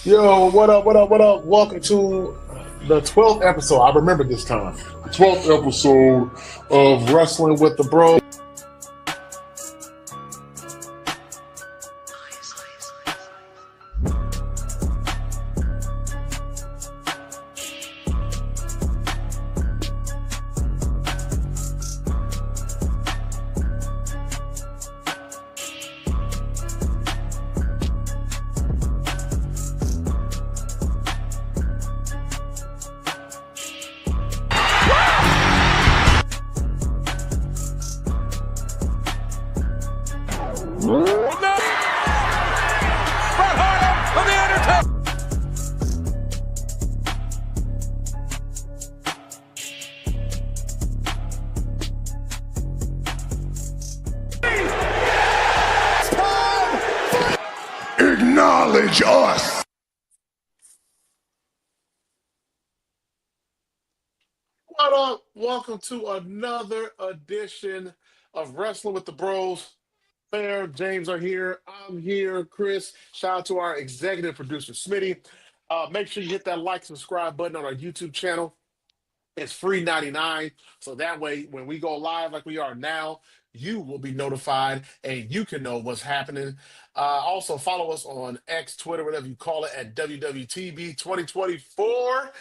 Yo, what up, what up, what up? Welcome to the 12th episode. I remember this time. The 12th episode of Wrestling with the Bros. Acknowledge us. What up? Welcome to another edition of Wrestling with the Bros. Fair, James are here. I'm here, Chris. Shout out to our executive producer, Smitty. Make sure you hit that like, subscribe button on our YouTube channel. It's free 99. So that way, when we go live like we are now, you will be notified and you can know what's happening. Also, follow us on X, Twitter, whatever you call it, at WWTB 2024.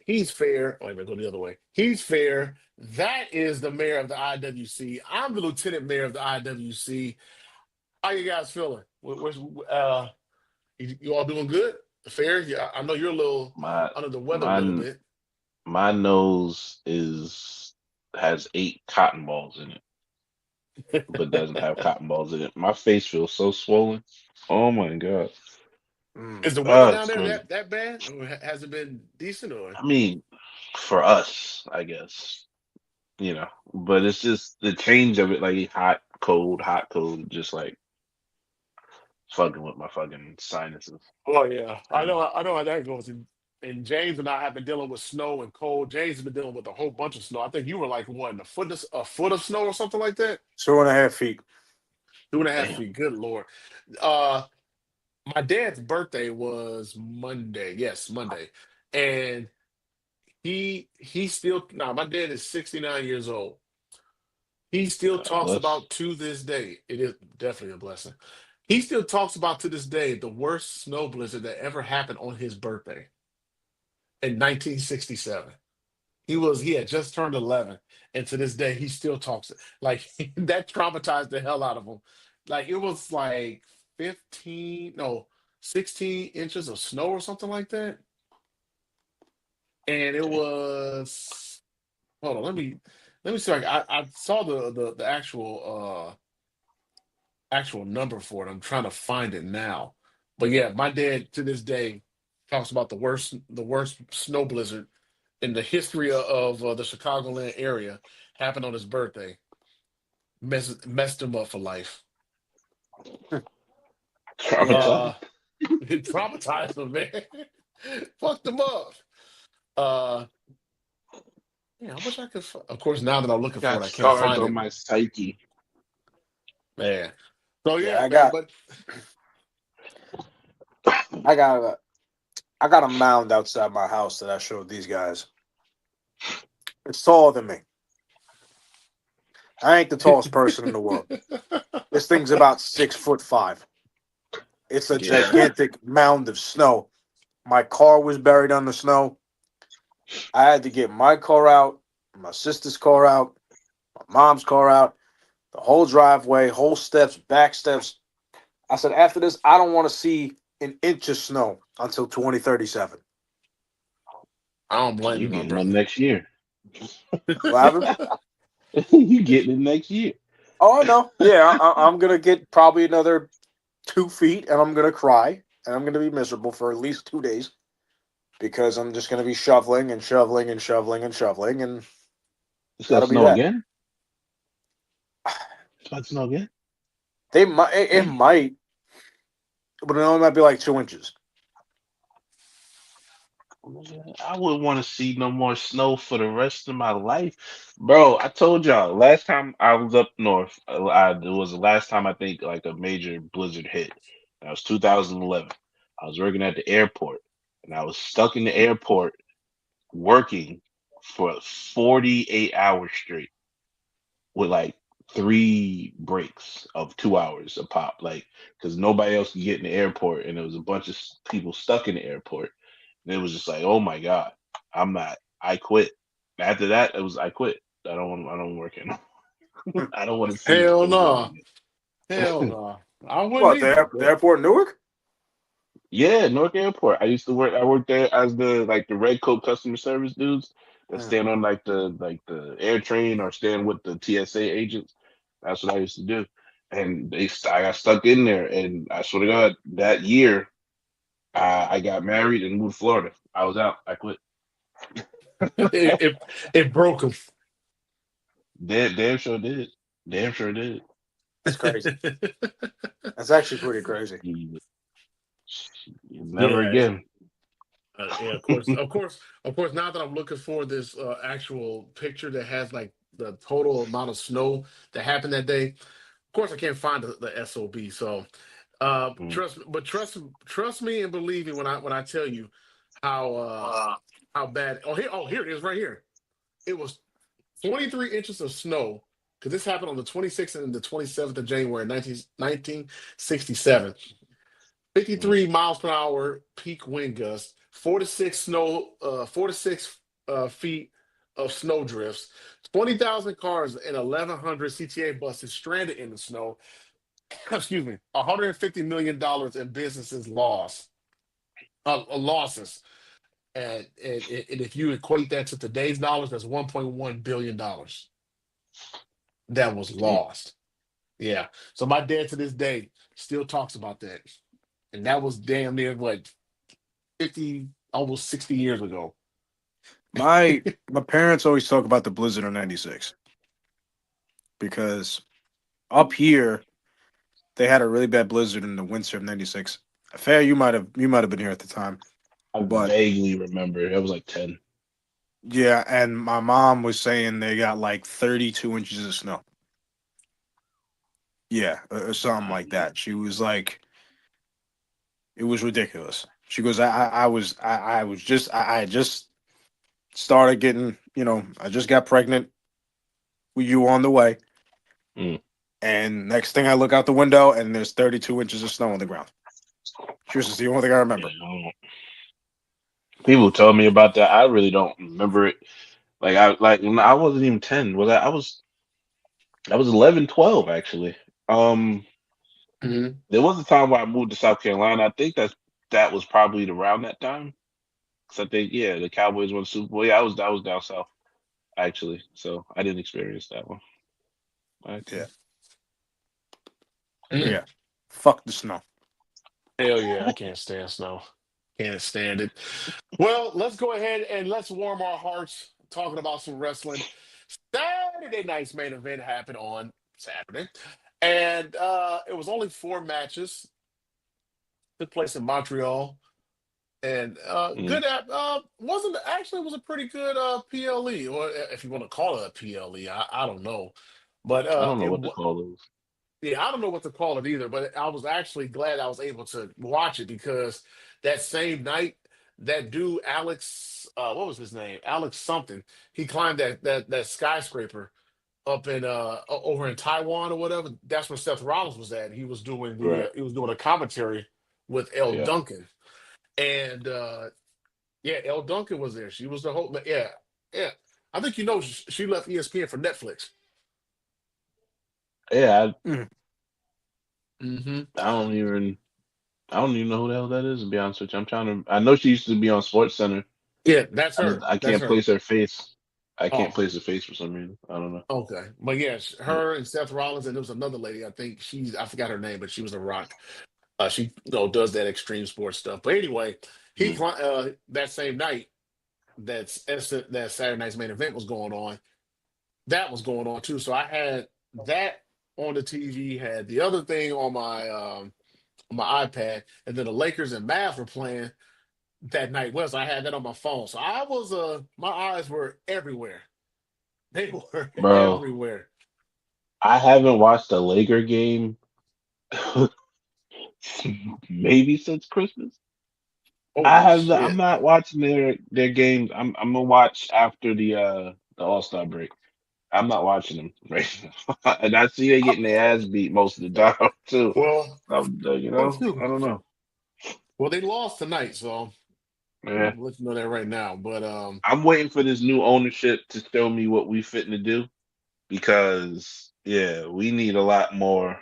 He's fair. Wait a minute, go the other way. He's fair. That is the mayor of the IWC. I'm the lieutenant mayor of the IWC. How you guys feeling? You all doing good? Fair? Yeah, I know you're a little My under the weather a little my bit. my nose is has 8 cotton balls in it, but doesn't have cotton balls in it. My face feels so swollen. Oh my God. Is the weather down It's there crazy. that bad? Or has it been decent or? I mean, for us, I guess, but it's just the change of it, like hot, cold, just like fucking with my fucking sinuses. Oh yeah, And I know how that goes. And James and I have been dealing with snow and cold. James has been dealing with a whole bunch of snow. I think you were like what, a foot of snow or something like that. 2.5 feet. 2.5 damn, feet. Good lord. Uh, my dad's birthday was Monday. Yes, Monday, and he still now. My dad is 69 years old. He still God talks bless. about to this day. It is definitely a blessing. He still talks about to this day the worst snow blizzard that ever happened on his birthday in 1967. He had just turned 11, and to this day he still talks like that traumatized the hell out of him. Like it was like 15, no, 16 inches of snow or something like that, and it Damn. was. Hold on, let me see. I saw the actual number for it. I'm trying to find it now. But yeah, my dad to this day talks about the worst snow blizzard in the history of the Chicagoland area happened on his birthday. Messed him up for life. Yeah. Uh, Traumatized. it traumatized him, man. Fucked him up. Uh, yeah, I wish I could. Of course, now that I'm looking for Got it, I can't scars find on it, my psyche. man. So Yeah, yeah, I man. got But I got a I got a mound outside my house that I showed these guys. It's taller than me. I ain't the tallest person in the world. This thing's about 6'5". It's a Yeah. gigantic mound of snow. My car was buried on the snow. I had to get my car out, my sister's car out, my mom's car out, the whole driveway, whole steps, back steps. I said, after this, I don't want to see an inch of snow until 2037. I don't blame You you, my getting them brother. next year. What happened? You getting it next year. Oh no, yeah, I'm gonna get probably another 2 feet, and I'm gonna cry, and I'm gonna be miserable for at least 2 days because I'm just gonna be shoveling and shoveling and shoveling and shoveling, and It's gonna that'll be snow that. again. It's about to snow again. It Damn. might, but it only might be like 2 inches. I wouldn't want to see no more snow for the rest of my life, bro. I told y'all last time I was up north. It was the last time I think like a major blizzard hit. That was 2011. I was working at the airport, and I was stuck in the airport working for 48 hours straight with like 3 breaks of 2 hours a pop, like because nobody else could get in the airport, and there was a bunch of people stuck in the airport, and it was just like, oh my god, I'm not. I quit. After that, it was I quit. I don't want. I don't work anymore. I don't want to see what Hell goes on no. Hell no. I wouldn't What, either. the airport in Newark? Yeah, Newark Airport. I used to work. I worked there as the like the red coat customer service dudes that Yeah. stand on like the air train or stand with the TSA agents. That's what I used to do. And I got stuck in there. And I swear to God, that year I got married and moved to Florida. I was out. I quit. it, it it broke him. Damn sure did. Damn sure did. That's crazy. That's actually pretty crazy. You- Never Yeah, again. yeah. Of course. Now that I'm looking for this actual picture that has like the total amount of snow that happened that day, of course I can't find the SOB. So, Mm. trust me and believe me when I tell you how how bad. Oh here it is right here. It was 23 inches of snow because this happened on the 26th and the 27th of January 1967. Mm. 53 miles per hour peak wind gusts, 4 to 6 feet of snow drifts, 20,000 cars and 1,100 CTA buses stranded in the snow. Excuse me, $150 million in businesses lost, losses. And if you equate that to today's dollars, that's $1.1 billion that was Damn. lost. Yeah. So my dad to this day still talks about that. And that was damn near what 50, almost 60 years ago. My parents always talk about the blizzard of '96 because up here they had a really bad blizzard in the winter of '96. Fair, you might have been here at the time, I but vaguely remember. It was like 10. yeah, and my mom was saying they got like 32 inches of snow. Yeah, or something like that. She was like, it was ridiculous. She goes, I had just started getting, I just got pregnant with you on the way, Mm. and next thing I look out the window and there's 32 inches of snow on the ground. She was just the only thing I Yeah, remember. people tell me about that. I really don't remember it. Like when I wasn't even 10. I was 11, 12 actually. Um, Mhm. there was a time where I moved to South Carolina. I think that was probably around that time. 'Cause I think yeah, the Cowboys won the Super Bowl. Yeah, I was down south actually, so I didn't experience that one Yeah, actually. but Mm. yeah, fuck the snow. Hell yeah, I can't stand snow. Can't stand it. Well, let's go ahead and let's warm our hearts talking about some wrestling. Saturday night's main event happened on Saturday, and it was only 4 matches. Took place in Montreal, and Mm. good at wasn't actually was a pretty good PLE, or if you want to call it a PLE, I don't know, but I don't know what to call those. yeah, I don't know what to call it either, but I was actually glad I was able to watch it because that same night, that dude Alex, what was his name? Alex something. He climbed that skyscraper up in over in Taiwan or whatever. That's where Seth Rollins was at. Right. He was doing a commentary with El Yeah. Duncan, and yeah, El Duncan was there. She was the whole, yeah, yeah. I think she left ESPN for Netflix. Yeah. Mm. Hmm. I don't even. I don't even know who the hell that is. To be honest with you, I'm trying to. I know she used to be on Sports Center. Yeah, that's her. I That's can't her. place her face. I can't Oh, place her face for some reason. I don't know. okay, but yes, But, her and Seth Rollins, and there was another lady. I think I forgot her name, but she was a Rock. She does that extreme sports stuff. But anyway, mm, that same night that Saturday night's main event was going on. That was going on too. So I had that on the TV, had the other thing on my iPad, and then the Lakers and Mavs were playing that night. Was I had that on my phone, so I was my eyes were everywhere. They were bro, everywhere. I haven't watched a Laker game maybe since Christmas. Holy I'm shit. not watching their games. I'm gonna watch after the All-Star break. I'm not watching them right now. And I see they getting their ass beat most of the time too. Well, I don't know. well, they lost tonight, so Yeah. I'm gonna let you know that right now. But I'm waiting for this new ownership to show me what we fitting to do because yeah, we need a lot more,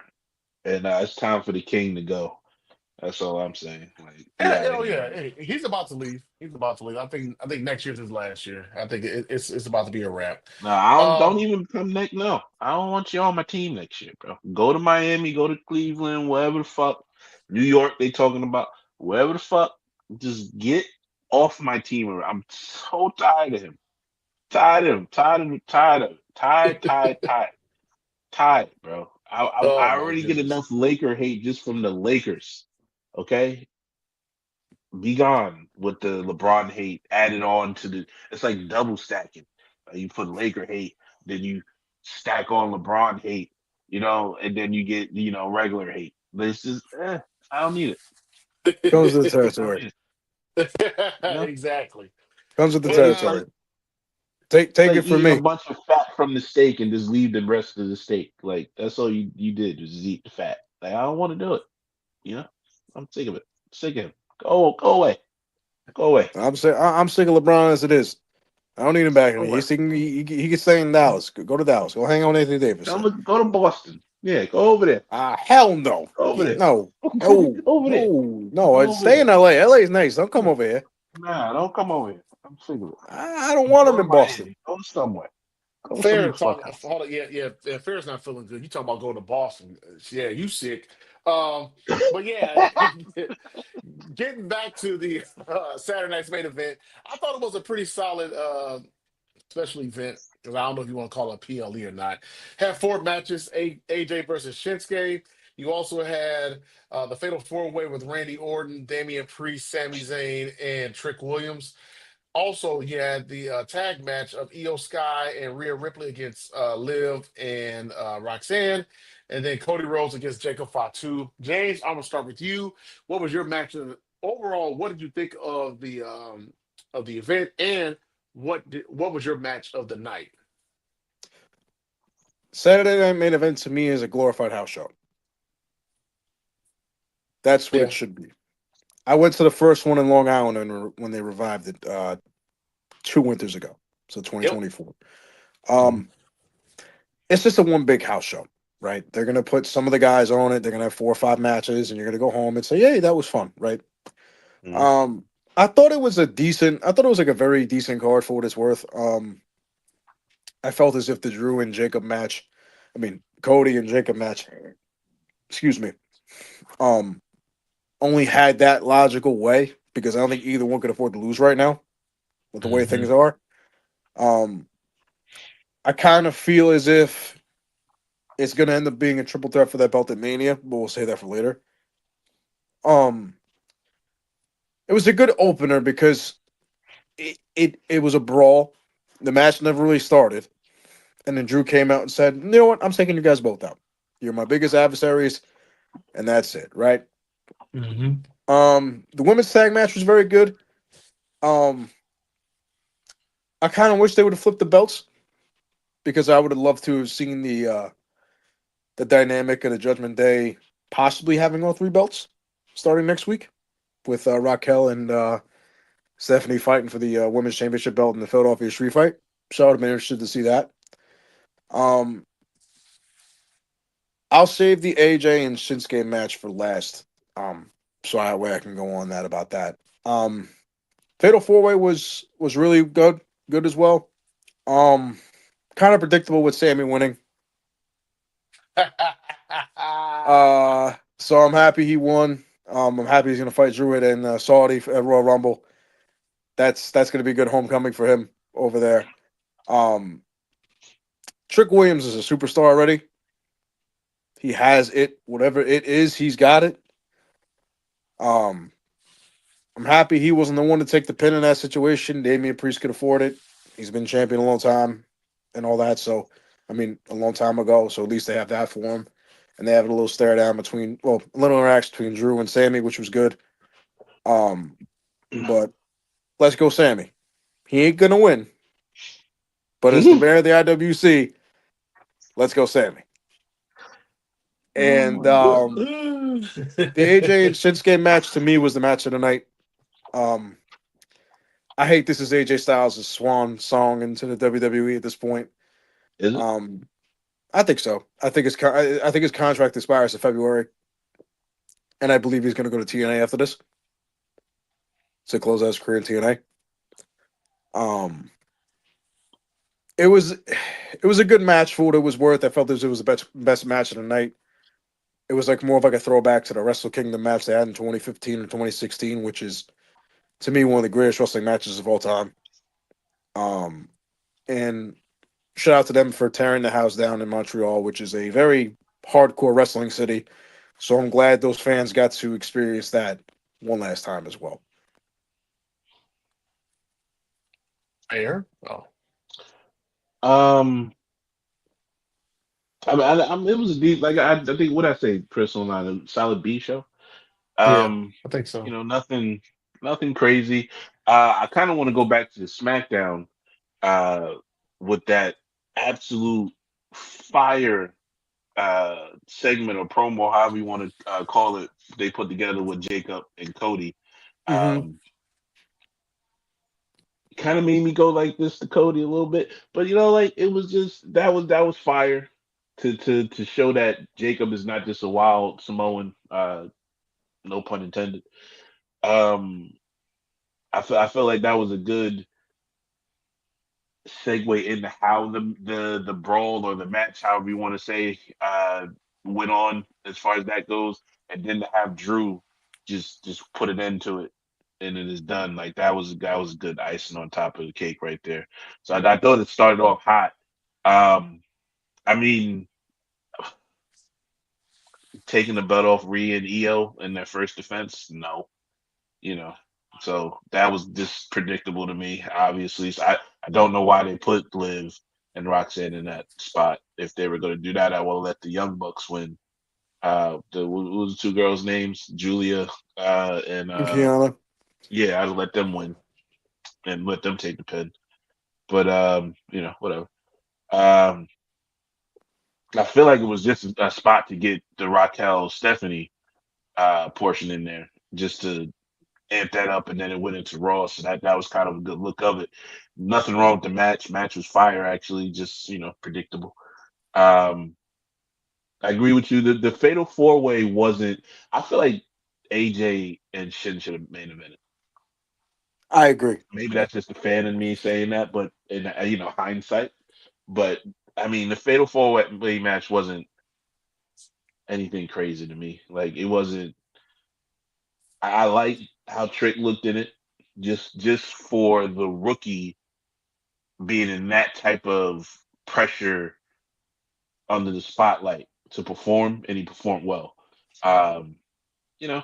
and it's time for the king to go. That's all I'm saying. Like, he yeah, out of oh here, yeah, man. hey, he's about to leave. He's about to leave. I think next year's his last year. I think it's about to be a wrap. No, I don't Um, even come next. No, I don't want you on my team next year, bro. Go to Miami, go to Cleveland, wherever the fuck. New York, they talking about wherever the fuck. Just get off my team. I'm so tired of him. Tired of him. Tired of him. Tired of him. Tired, bro. oh I my already get goodness. enough Laker hate just from the Lakers. Okay, be gone with the LeBron hate added on to the. It's like double stacking. You put Laker hate, then you stack on LeBron hate, and then you get regular hate. This is I don't need it. Comes with the I don't territory. need it. Exactly. Comes with the But It's territory. like Take it from eating a me. bunch of fat from the steak and just leave the rest of the steak. Like that's all you did was just eat the fat. Like I don't want to do it. You know, I'm sick of it. Sick of him. Go away. Go away. I'm sick of LeBron as it is. I don't need him back in Go me. away. He can stay in Dallas. Go to Dallas. Go hang out with Anthony Davis there. Go to Boston. Yeah, go over there. Hell no. Go over there. No. Go No. over there. No. No. Go I'd over stay there. in LA. LA is nice. Don't come Yeah. over here. Nah, don't come over here. I'm sick of it. I don't want Go him to in Boston. Miami. Go somewhere. Go some of Fair the fuck talk. house. Hold on, yeah. Fair's not feeling good. You talking about going to Boston? Yeah, you sick. But yeah, getting back to the Saturday night's main event, I thought it was a pretty solid special event. Because I don't know if you want to call it PLE or not. Had four matches: AJ versus Shinsuke. You also had the Fatal Four Way with Randy Orton, Damian Priest, Sami Zayn, and Trick Williams. Also, you had the tag match of Io Sky and Rhea Ripley against Liv and Roxanne, and then Cody Rhodes against Jacob Fatu. James, I'm gonna start with you. What was your match overall? What did you think of the event, and what was your match of the night? Saturday night main event to me is a glorified house show. That's what it Yeah. should be. I went to the first one in Long Island when they revived it 2 winters ago, so Yep. 2024. Mhm. Um, it's just a one big house show, right? They're gonna put some of the guys on it. They're gonna have 4 or 5 matches, and you're gonna go home and say, "Hey, that was fun," right? Mhm. Um, I thought it was a decent. I thought it was like a very decent card for what it's worth. I felt as if the Drew and Jacob match, I mean Cody and Jacob match, excuse me, um, only had that logical way because I don't think either one could afford to lose right now with the way things Hmm. are. Um, I kind of feel as if it's going to end up being a triple threat for that belt at Mania, but we'll say that for later. Um, it was a good opener because it was a brawl. The match never really started, and then Drew came out and said, "You know what? I'm taking you guys both out. You're my biggest adversaries, and that's it, right?" Hmm. The women's tag match was very good. Um, I kind of wish they would have flipped the belts because I would have loved to have seen the dynamic of the Judgment Day possibly having all three belts starting next week with Raquel and Stephanie fighting for the women's championship belt in the Philadelphia Street Fight. So I would have been interested to see that. Um, I'll save the AJ and Shinsuke match for last. So that way I can go on that about that. Fatal Four Way was really good as well. Um, Kind of predictable with Sammy winning. So I'm happy he won. I'm happy he's gonna fight Druid and Saudi at Royal Rumble. That's gonna be a good homecoming for him over there. Um, Trick Williams is a superstar already. He has it, whatever it is, he's got it. Um, I'm happy he wasn't the one to take the pin in that situation. Damian Priest could afford it. He's been champion a long time and all that. So, I mean, a long time ago. So at least they have that for him. And they have a little stare down between, well, a little interaction between Drew and Sammy, which was good. Um, but let's go, Sammy. He ain't gonna win, but as the mayor of the IWC, let's go, Sammy. Oh And my god. the AJ and Shinsuke match to me was the match of the night. Um, I hate this is AJ Styles' swan song into the WWE at this point. Is it? Um, I think so. I think his contract expires in February, and I believe he's going to go to TNA after this to close out his career in TNA. It was it was a good match for what it was worth. I felt this it was the best match of the night. It was like more of like a throwback to the Wrestle Kingdom match they had in 2015 and 2016, which is to me one of the greatest wrestling matches of all time. Um, and shout out to them for tearing the house down in Montreal, which is a very hardcore wrestling city. So I'm glad those fans got to experience that one last time as well. Fair. Oh, Um, it was a deep. Like I think what I say, personal line, a solid B show. yeah, Um, I think so. nothing crazy. I kind of want to go back to the SmackDown. Uh, with that absolute fire segment or promo, however you want to call it, they put together with Jacob and Cody. Mm-hmm. Um, kind of made me go like this to Cody a little bit, but like it was just that was fire to show that Jacob is not just a wild Samoan, no pun intended. Um, I feel like that was a good segue into how the brawl or the match, however you want to say, went on as far as that goes, and then to have Drew just put an end to it, and it is done. Like that was good icing on top of the cake right there. So I thought it started off hot. I mean, taking the belt off Rhea and Io in their first defense, no, you know. So that was just predictable to me, obviously. So I don't know why they put Liv and Roxanne in that spot. If they were going to do that, I will let the Young Bucks win. What was the two girls' names? Julia and Kiana. yeah, I'd let them win and let them take the pin. But whatever. Um, I feel like it was just a spot to get the Raquel Stephanie portion in there, just to amp that up, and then it went into Raw. So that was kind of a good look of it. Nothing wrong with the match. Match was fire, actually, just predictable. Um, I agree with you. The Fatal Four Way wasn't. I feel like AJ and Shin should have main evented. I agree. Maybe that's just a fan in me saying that, but in hindsight. But I mean, the Fatal Four Way match wasn't anything crazy to me. Like it wasn't. I like how Trick looked in it, just for the rookie being in that type of pressure under the spotlight to perform, and he performed well. Um, you know,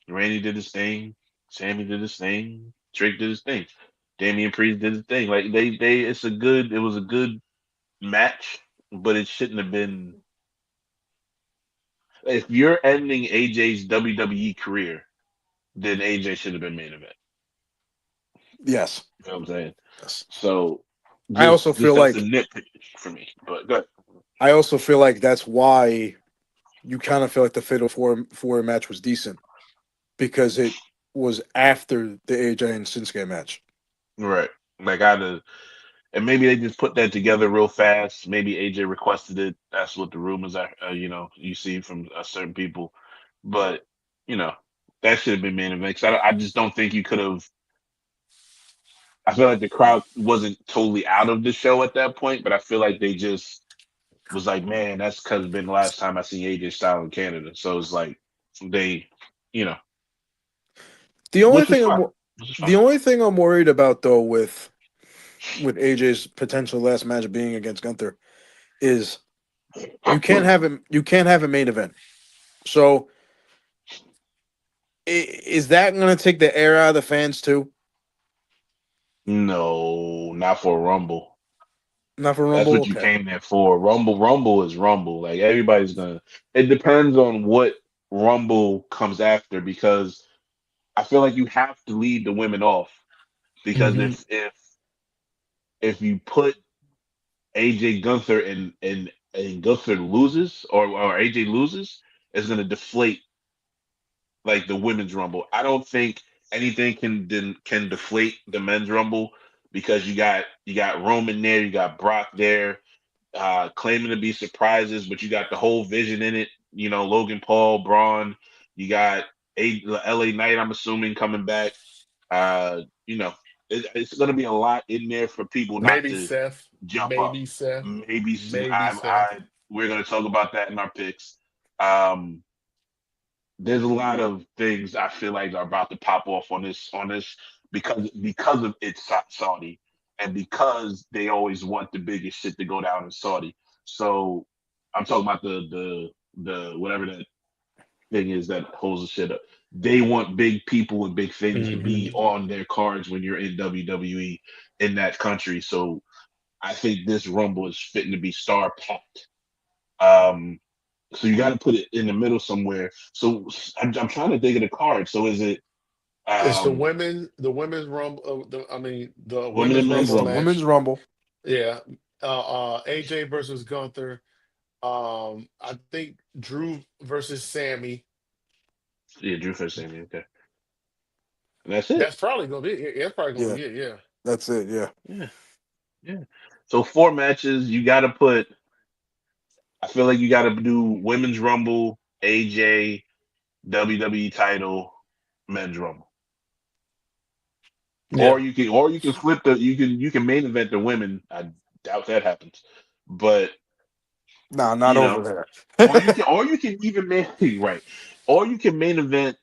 Randy did his thing, Sammy did his thing, Trick did his thing, Damian Priest did his thing. Like it was a good match, but it shouldn't have been. If you're ending AJ's WWE career, then AJ should have been main event. Yes. You know what I'm saying? Yes. So I also just feel that's a like nitpick for me. But go ahead. that's why you kind of feel like the Fatal Four match was decent because it was after the AJ and Shinsuke match. Right. Like and maybe they just put that together real fast. Maybe AJ requested it. That's what the rumors are. You see from certain people, but you know that should have been main event. 'Cause I just don't think you could have. I feel like the crowd wasn't totally out of the show at that point, but I feel like they just was like, man, that's because it's been the last time I see AJ Styles in Canada. So it's like they, you know, The only which was thing fine. I'm Which is fine. the only thing I'm worried about though with AJ's potential last match being against Gunther is you can't have a main event. So is that going to take the air out of the fans too? No, not for a Rumble. Not for That's Rumble. what you Okay. came there for. Rumble is Rumble. Like everybody's gonna. It depends on what Rumble comes after because I feel like you have to lead the women off because Hmm. if you put AJ Gunther and Gunther loses or AJ loses, it's gonna deflate like the women's rumble. I don't think anything can deflate the men's rumble because you got Roman there, you got Brock there, claiming to be surprises, but you got the whole vision in it. You know, Logan Paul, Braun, you got LA Knight, I'm assuming, coming back. You know, it's going to be a lot in there for people not Maybe to Seth. jump up. Maybe Seth. Maybe Maybe Seth. we're going to talk about that in our picks. Um, there's a lot of things I feel like are about to pop off on this because of it's Saudi and because they always want the biggest shit to go down in Saudi. So I'm talking about the whatever that thing is that holds the shit up. They want big people and big things to be Hmm. on their cards when you're in WWE in that country. So I think this Rumble is fitting to be star packed. Um, so you got to put it in the middle somewhere. So I'm trying to think of the card. So is it It's um, the women's rumble. I mean, the women women's and men's It's rumble the rumble? women's match. rumble. Yeah. AJ versus Gunther. I think Drew versus Sammy. Yeah, Drew first Sammy. Okay, and that's it. That's probably gonna be it. That's probably gonna Yeah, be it. Yeah. that's it. Yeah. Yeah, yeah. So four matches. You got to put. I feel like you got to do women's rumble, AJ, WWE title, men's rumble, Yeah. or you can flip you can main event the women. I doubt that happens, but No, not you over know, there. or you can even main right, or you can main event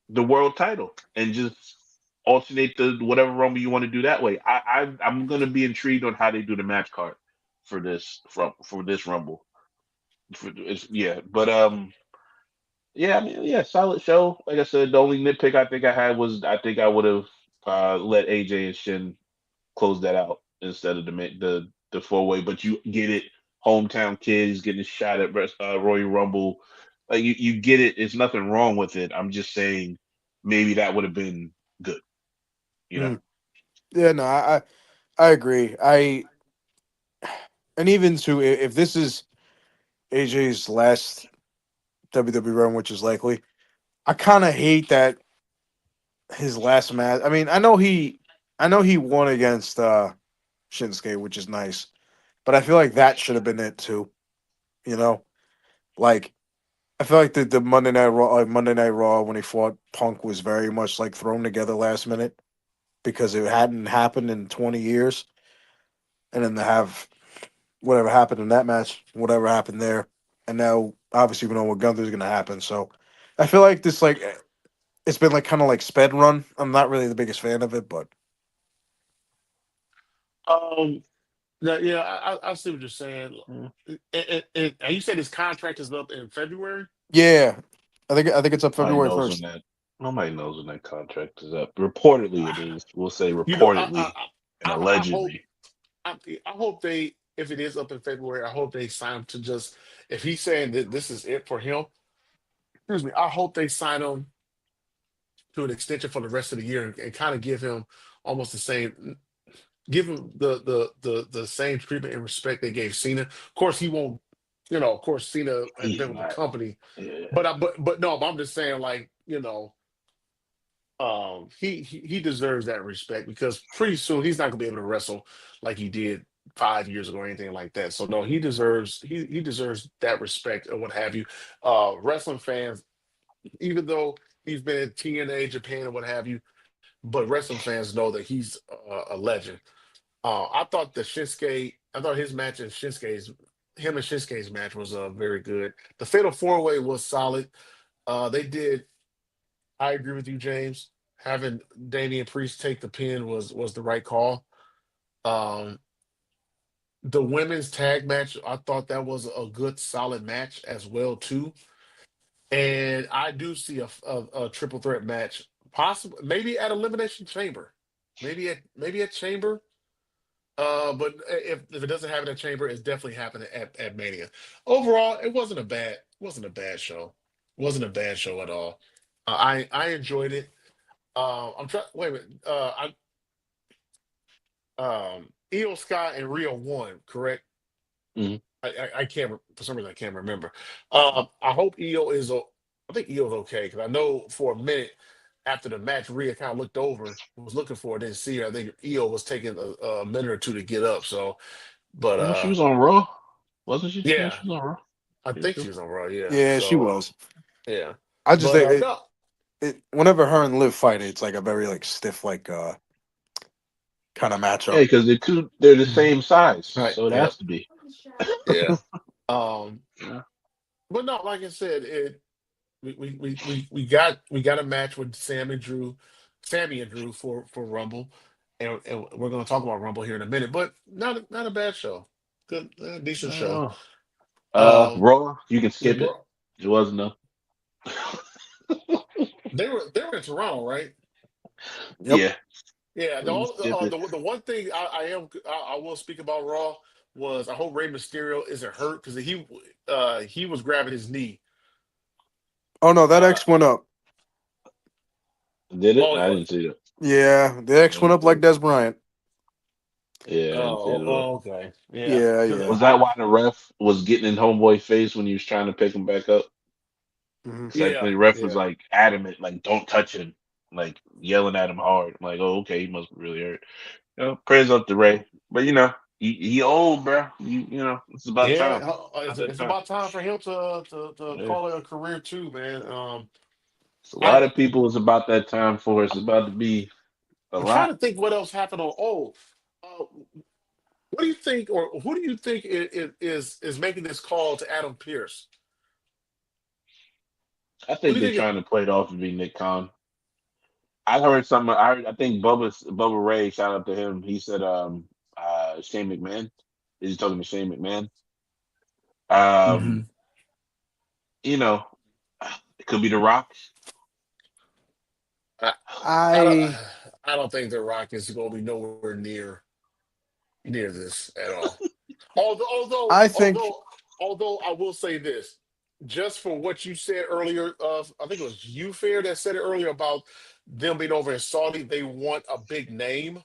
the world title and just alternate the whatever rumble you want to do that way. I'm gonna be intrigued on how they do the match card for this rumble. Yeah, but yeah, I mean, yeah, solid show. Like I said, the only nitpick I think I had was I think I would have let AJ and Shin close that out instead of the four way. But you get it, hometown kids getting a shot at Royal Rumble. Like you get it. There's nothing wrong with it. I'm just saying maybe that would have been good. You know. Mm. Yeah, no, I agree. And even to if this is AJ's last WWE run, which is likely, I kind of hate that his last match. I mean, I know he won against Shinsuke, which is nice, but I feel like that should have been it too. You know, like I feel like the Monday Night Raw when he fought Punk was very much like thrown together last minute because it hadn't happened in 20 years, and then to have whatever happened in that match, whatever happened there, and now obviously we know what Gunther's gonna happen. So I feel like this like it's been like kind of like sped run. I'm not really the biggest fan of it, but Um. Yeah. I see what you're saying. Mm. And you said his contract is up in February. yeah, I think it's up Nobody February knows when 1st. that. Nobody knows when that contract is up. Reportedly, it is. We'll say You know, reportedly and I hope allegedly. I hope they, if it is up in February, I hope they sign him to just, if he's saying that this is it for him, excuse me, I hope they sign him to an extension for the rest of the year and kind of give him almost the same, give him the same treatment and respect they gave Cena. Of course, he won't, of course, Cena has He's been with the not. company, Yeah. but no, but I'm just saying, like, he deserves that respect because pretty soon he's not gonna be able to wrestle like he did 5 years ago or anything like that. So no, he deserves that respect or what have you. Wrestling fans, even though he's been in TNA, Japan, or what have you, but wrestling fans know that he's a legend. I thought his match and him and Shinsuke's match was very good. The Fatal Four Way was solid. They did. I agree with you, James. Having Damian Priest take the pin was the right call. Um, the women's tag match, I thought that was a good, solid match as well too. And I do see a triple threat match, possible maybe at Elimination Chamber, maybe at Chamber. But if it doesn't happen at Chamber, it's definitely happening at Mania. Overall, it wasn't a bad show. Wasn't a bad show at all. I enjoyed it. I'm trying. Wait a minute. Io Sky and Rio won, correct? Mhm. I can't for some reason I can't remember. I hope EO is. I think EO's okay because I know for a minute after the match, Rhea kind of looked over, was looking for her, didn't see her. I think EO was taking a minute or two to get up. So, but No, she was on Raw, wasn't she? Yeah, yeah, she was on Raw. I Yeah, think she she was. was on Raw. Yeah. Yeah, she So was. yeah, I just but think no. whenever her and Liv fight, it's like a very like stiff like kind of Yeah, matchup. because they're the Mhm. same size, Right. so it Yep. has to be. Yeah. Um. Yeah. But no, like I said, we got a match with Sammy and Drew for Rumble, and we're going to talk about Rumble here in a minute. But not a bad show, good decent show. Oh. Um, Raw, you can yeah, skip it. bro, It wasn't no. they were in Toronto, right? Yep. Yeah, Yeah. The we can only, skip it. the one thing I will speak about Raw was I hope Rey Mysterio isn't hurt because he was grabbing his knee. Oh no, that Uh, X went up. Did it? oh, I didn't see it. Yeah, the I X went didn't up see like it. Des Bryant. Yeah, I didn't see it at all. okay, yeah. Yeah, Because yeah. Was that why the ref was getting in Homeboy's face when he was trying to pick him back up? Hmm. It's like yeah, the ref was yeah. like adamant, like don't touch him, like yelling at him hard. I'm like, oh, okay, he must be really hurt. Prayers up to Ray, but he old, bro. It's about Yeah, time. About that it's time. about time for him to Yeah. call it a career too, man. So a I lot of people it's about that time for. It's about to be a I'm trying lot. to think what else happened on. What do you think, or who do you think is making this call to Adam Pierce? I Who do think you they're think? trying to play it off to be Nick Khan. I heard some. I think Bubba Ray. Shout out to him. He said, Shane McMahon. Is he talking to Shane McMahon? Um, Hmm. you know, it could be The Rock. I, I don't I I don't think the Rock is going to be nowhere near this at all. Although although I think although although I will say this, just for what you said earlier, I think it was you Fair that said it earlier about them being over in Saudi, they want a big name,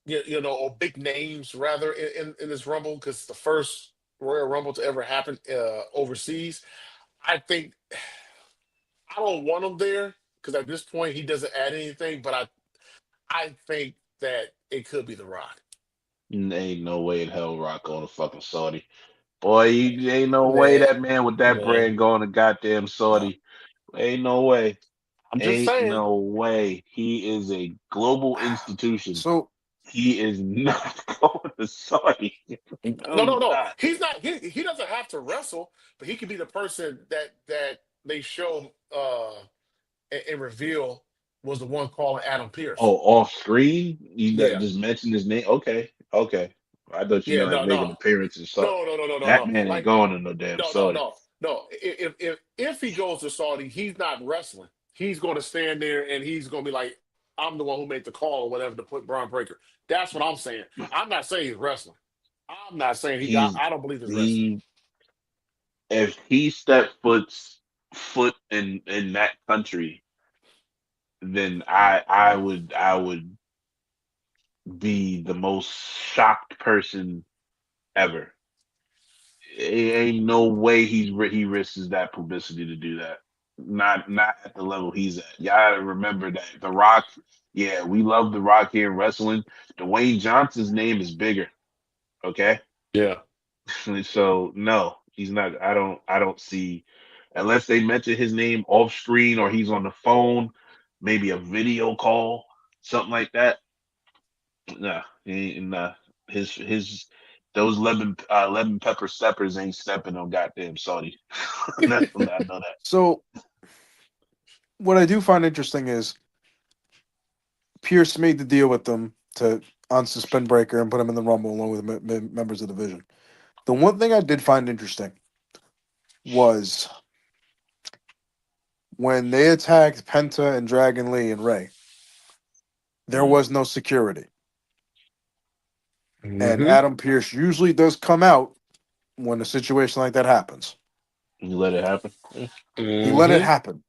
or big names rather in this Rumble because it's the first Royal Rumble to ever happen overseas. I think I don't want him there because at this point he doesn't add anything, but I think that it could be The Rock. Ain't no way in hell Rock going to fucking Saudi. Boy, ain't no way Man, that man with that man, brand going to goddamn uh, Saudi. Ain't no way. I'm just Ain't saying. no way. He is a global institution. so. He is not going to Saudi. No, No, no, he's no. not. He's not. He doesn't have to wrestle, but he could be the person that they show and reveal was the one calling Adam Pierce. Oh, off screen? You Yeah, just mentioned his name? Okay, okay. I thought you yeah. meant like No, make no, an appearance or something. no, no, no, no, no, That no. man ain't Like going to no damn no, no, Saudi. no, no. If he goes to Saudi, he's not wrestling. He's going to stand there and he's going to be like, "I'm the one who made the call or whatever to put Braun Breaker." That's what I'm saying. I'm not saying he's wrestling. I'm not saying he. He's I don't believe he's wrestling. he if he stepped foot in that country, then I would be the most shocked person ever. Ain't no way he risks that publicity to do that. Not at the level he's at. Y'all remember that The Rock. Yeah, we love The Rock here in wrestling. Dwayne Johnson's name is bigger. Okay, Yeah. so no, he's not. I don't see unless they mention his name off screen or he's on the phone, maybe a video call, something like that. Nah, he ain't, nah. His those lemon pepper steppers ain't stepping on goddamn Saudi. I know that. So what I do find interesting is Pierce made the deal with them to unsuspend Breaker and put him in the Rumble along with members of the division. The one thing I did find interesting was when they attacked Penta and Dragon Lee and Ray, there Mm. was no security. And Hmm. Adam Pierce usually does come out when a situation like that happens. You let it happen. Yeah, He let it Hmm. happen.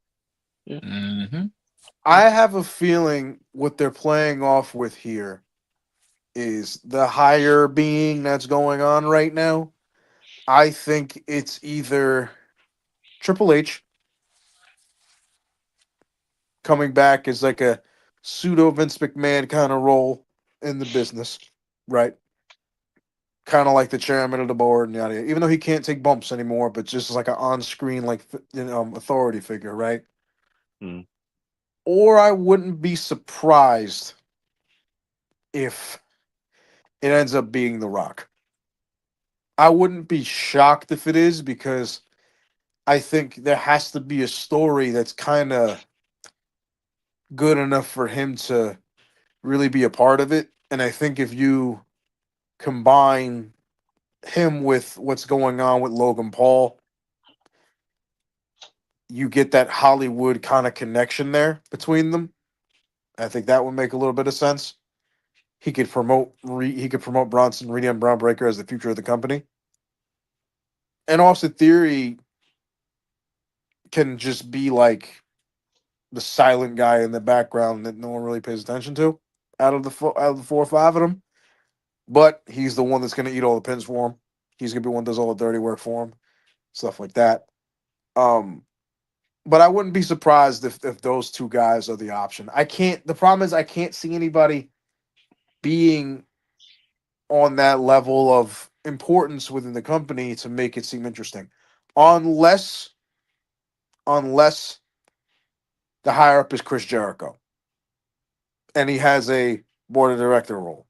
yeah. Hmm. I have a feeling what they're playing off with here is the higher being that's going on right now. I think it's either Triple H coming back as like a pseudo Vince McMahon kind of role in the business, right? Kind of like the chairman of the board and yada, yada. Even though he can't take bumps anymore, but just like an on-screen like authority figure, right? Mm. Or I wouldn't be surprised if it ends up being The Rock. I wouldn't be shocked if it is because I think there has to be a story that's kind of good enough for him to really be a part of it. And I think if you combine him with what's going on with Logan Paul, you get that Hollywood kind of connection there between them. I think that would make a little bit of sense. He could promote Bronson Reed and Brown Breaker as the future of the company. And Austin Theory can just be like the silent guy in the background that no one really pays attention to out of the 4 or 5 of them. But he's the one that's going to eat all the pins for him. He's going to be one that does all the dirty work for him, stuff like that. Um, but I wouldn't be surprised if those two guys are the option. I can't. The problem is I can't see anybody being on that level of importance within the company to make it seem interesting, unless unless the higher up is Chris Jericho and he has a board of director role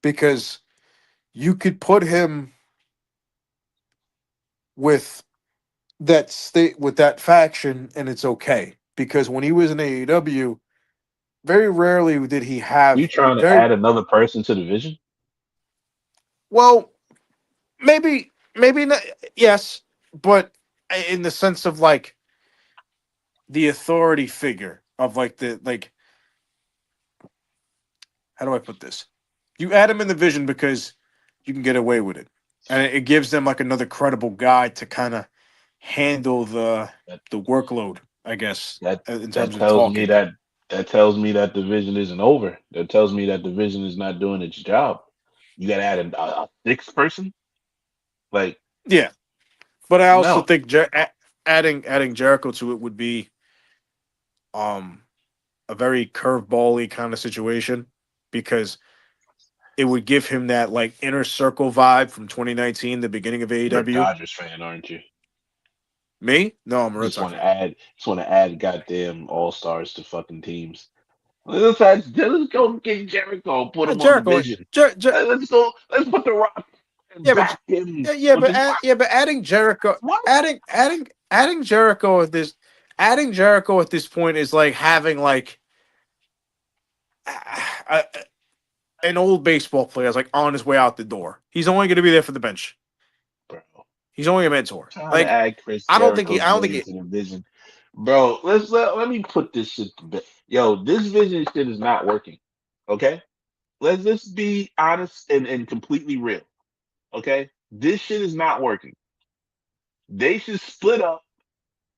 because you could put him with that state with that faction and it's okay because when he was in AEW, very rarely did he You have trying to very add another person to the vision? well, maybe not, yes, but in the sense of like the authority figure of like the like how do I put this? You add him in the vision because you can get away with it, and it gives them like another credible guy to kind of handle That the workload, I guess, that in that terms of tells me talking. that tells me that the vision isn't over. That tells me that the vision is not doing its job. You got to add a sixth person? Like, Yeah, but I also no. think adding Jericho to it would be um a very curvebally kind of situation because it would give him that like inner circle vibe from 2019, the beginning of You're a AEW. Dodgers fan, aren't you? Me? No, I'm a Red Just Sox want to fan. add goddamn all stars to fucking teams. Let's go get Jericho, put him on the Jericho, vision. Let's go. Let's put the Rock and yeah, but back him yeah, with the yeah, but what? adding Jericho at this, adding Jericho at this point is like having like a, an old baseball player is like on his way out the door. He's only going to be there for the bench. Bro, He's only a mentor. trying to Like add Chris I Jericho's don't think name it. to the vision, bro. Let me put this shit to bed. Yo, this vision shit is not working. Okay, let's just be honest and completely real. Okay, this shit is not working. They should split up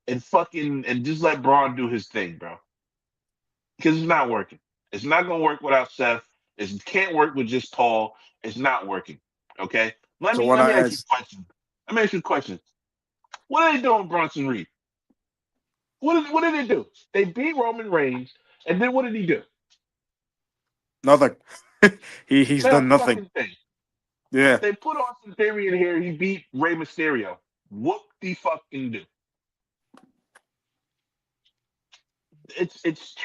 and fucking and just let Braun do his thing, bro. Because it's not working. It's not gonna work without Seth. It can't work with just Paul. It's not working. Okay. Let So me when let I me ask you ask a question. Let me ask you a question. What are they doing, with Bronson Reed? What did they do? They beat Roman Reigns, and then what did he do? nothing, he's Not done a nothing. fucking thing. Yeah, They put Austin Theory in here. He beat Rey Mysterio. What the fucking do? It's it's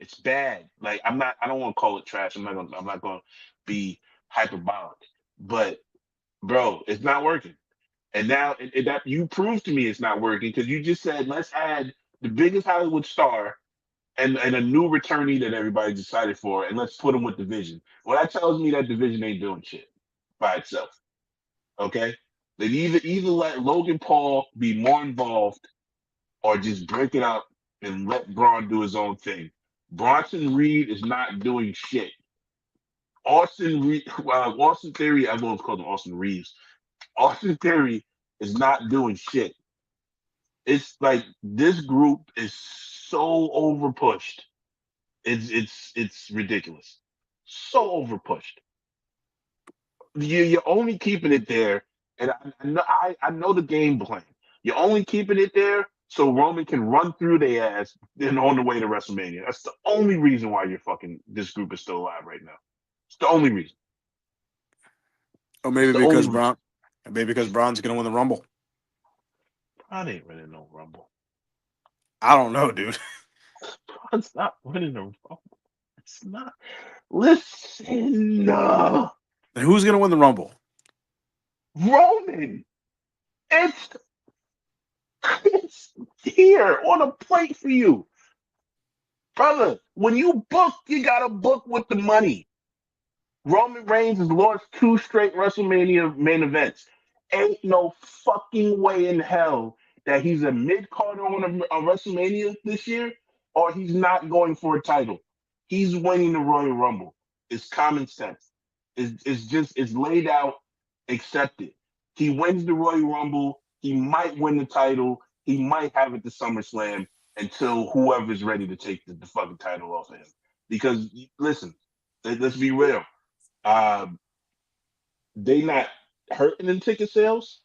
it's bad. Like I'm not. I don't want to call it trash. I'm not gonna be hyperbolic. But bro, it's not working. And now that you proved to me it's not working because you just said let's add the biggest Hollywood star and a new returnee that everybody's excited for, and let's put him with division. Well, that tells me that division ain't doing shit by itself. Okay, then either let Logan Paul be more involved or just break it up and let Braun do his own thing. Bronson Reed is not doing shit. Austin Theory, I won't call him Austin Reeves. Austin Theory is not doing shit. It's like this group is so over pushed. It's ridiculous. So over pushed. You're only keeping it there, and I know the game plan. You're only keeping it there so Roman can run through their ass and on the way to WrestleMania. That's the only reason why you're fucking this group is still alive right now. It's the only reason. Or It's maybe the only because reason. Braun's gonna win the Rumble. I ain't winning no Rumble. I don't know, dude. Braun's not winning the Rumble. It's not. Listen, Who's gonna win the Rumble? Roman. It's it's here on a plate for you, brother. When you book, you gotta book with the money. Roman Reigns has lost two straight WrestleMania main events. Ain't no fucking way in hell that he's a mid carder on WrestleMania this year, or he's not going for a title. He's winning the Royal Rumble. It's common sense. It's laid out, accepted. He wins the Royal Rumble. He might win the title. He might have it to SummerSlam until whoever's ready to take the fucking title off of him. Because listen, let's be real. Uh, they not hurting in ticket sales,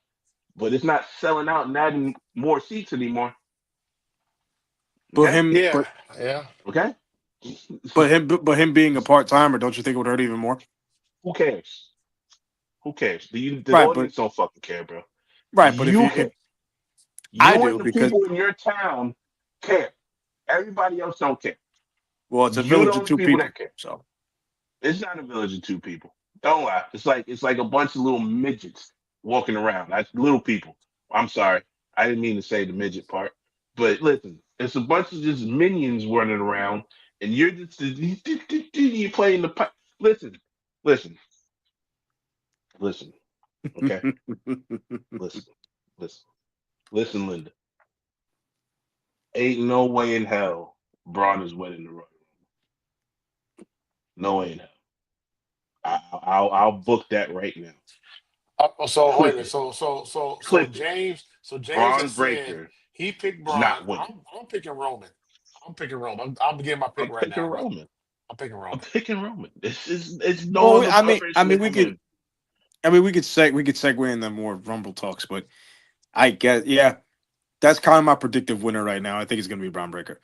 but it's not selling out and adding more seats anymore. But Okay, him, Yeah, but yeah. okay. but him being a part timer, don't you think it would hurt even more? Who cares? Who cares? The Right, but audience don't fucking care, bro. right, but if You you care. if I You and do the because people in your town care. Everybody else don't care. well, it's a You the village of only two people people, that care. so It's not a village of two people. Don't lie. It's like a bunch of little midgets walking around. That's little people. I'm sorry. I didn't mean to say the midget part. But listen, it's a bunch of just minions running around, and you're just you playing the pipe. Listen, listen, listen. Okay, listen, listen, listen, Linda. Ain't no way in hell Braun is winning the Royal. No way in hell. I'll book that right now. So wait a Click minute. it. So Click it. James Braun has said Breaker he picked is Braun. not winning. I'm picking Roman. I'm picking Roman. I'm beginning my pick I'm right picking now. Roman. I'm picking I'm Roman. picking Roman. It's no well, other I person to mean, come in. we could segue in the more Rumble talks, but I guess yeah, that's kind of my predictive winner right now. I think it's gonna be Braun Breaker.